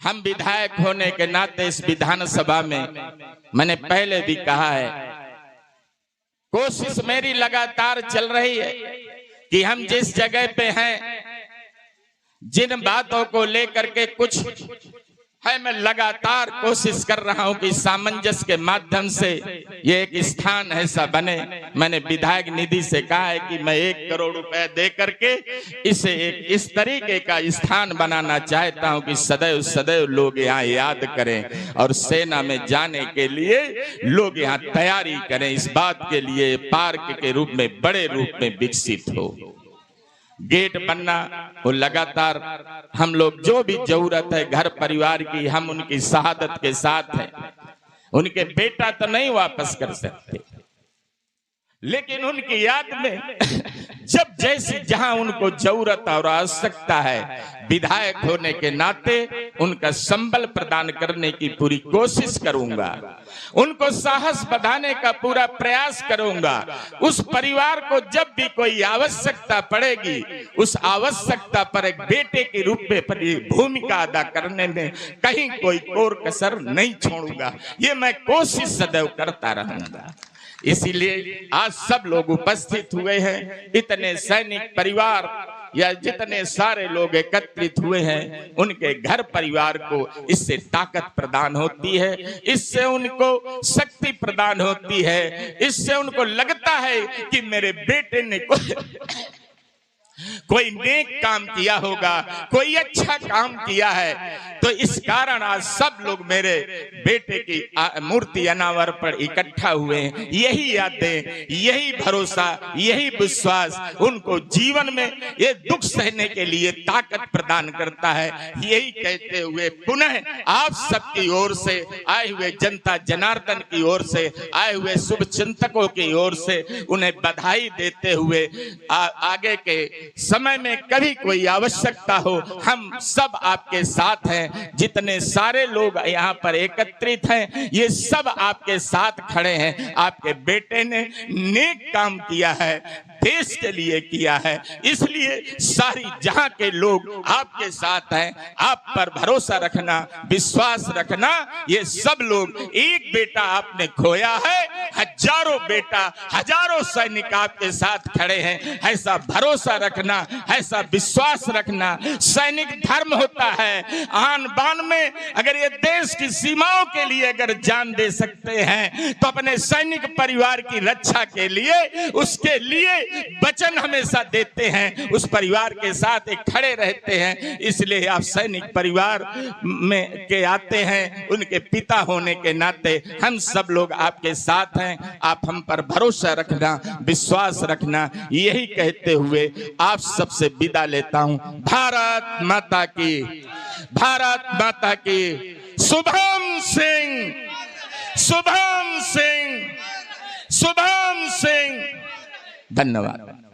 हम विधायक होने के नाते इस विधानसभा में, मैंने पहले भी कहा है, कोशिश मेरी लगातार चल रही है कि हम जिस जगह पे हैं, जिन बातों को लेकर के कुछ है, मैं लगातार कोशिश कर रहा हूं कि सामंजस्य के माध्यम से ये एक स्थान ऐसा बने। मैंने विधायक निधि से कहा है कि मैं 1 करोड़ रुपए दे करके इसे एक इस तरीके का स्थान बनाना चाहता हूं कि सदैव सदैव लोग यहाँ याद करें और सेना में जाने के लिए लोग यहाँ तैयारी करें। इस बात के लिए पार्क के रूप में बड़े रूप में विकसित हो। गेट बनना वो लगातार हम लोग जो भी जरूरत है घर परिवार की, हम उनकी शहादत के साथ हैं। उनके बेटा तो नहीं वापस कर सकते, लेकिन उनकी याद में जब जैसी जहां उनको जरूरत और आवश्यकता है, विधायक होने के नाते उनका संबल प्रदान करने की पूरी कोशिश करूंगा, उनको साहस बढ़ाने का पूरा प्रयास करूंगा। उस परिवार को जब भी कोई आवश्यकता पड़ेगी, उस आवश्यकता पर एक बेटे के रूप में भूमिका अदा करने में कहीं कोई कोर कसर नहीं छोड़ूंगा। ये मैं कोशिश सदैव करता रहूंगा। इसीलिए आज सब लोग उपस्थित हुए हैं, इतने सैनिक परिवार या जितने सारे लोग एकत्रित हुए हैं, उनके घर परिवार को इससे ताकत प्रदान होती है, इससे उनको शक्ति प्रदान होती है, इससे उनको लगता है कि मेरे बेटे ने कोई नेक काम किया होगा, कोई अच्छा काम किया है। तो इस कारण आज सब लोग मेरे बेटे की मूर्ति अनावर पर इकट्ठा हुए हैं। यही यादें, यही भरोसा, यही विश्वास उनको जीवन में ये दुख सहने के लिए ताकत प्रदान करता है। यही कहते हुए पुनः आप सबकी ओर से आए हुए जनता जनार्दन की ओर से आए हुए शुभ चिंतकों की ओर से उन्हें बधाई देते हुए आगे के समय में कभी कोई आवश्यकता हो, हम सब आपके साथ हैं। जितने सारे लोग यहाँ पर एकत्रित हैं, ये सब आपके साथ खड़े हैं। आपके बेटे ने नेक काम किया है, देश के लिए किया है, इसलिए सारी जहां के लोग आपके साथ हैं। आप पर भरोसा रखना, विश्वास रखना। ये सब लोग, एक बेटा आपने खोया है, हजारों बेटा, हजारों सैनिक आपके साथ खड़े हैं। ऐसा भरोसा रखना, ऐसा विश्वास रखना। सैनिक धर्म होता है। आन बान में अगर ये देश की सीमाओं के लिए अगर जान दे सकते हैं, तो अपने सैनिक परिवार की रक्षा के लिए, उसके लिए वचन हमेशा देते हैं, उस परिवार के साथ एक खड़े रहते हैं। इसलिए आप सैनिक परिवार में के आते हैं, उनके पिता होने के नाते हम सब लोग आपके साथ हैं। आप हम पर भरोसा रखना, विश्वास रखना। यही कहते हुए आप सबसे विदा लेता हूं। भारत माता की, भारत माता की। शुभम सिंह, शुभम सिंह, शुभम सिंह। धन्यवाद।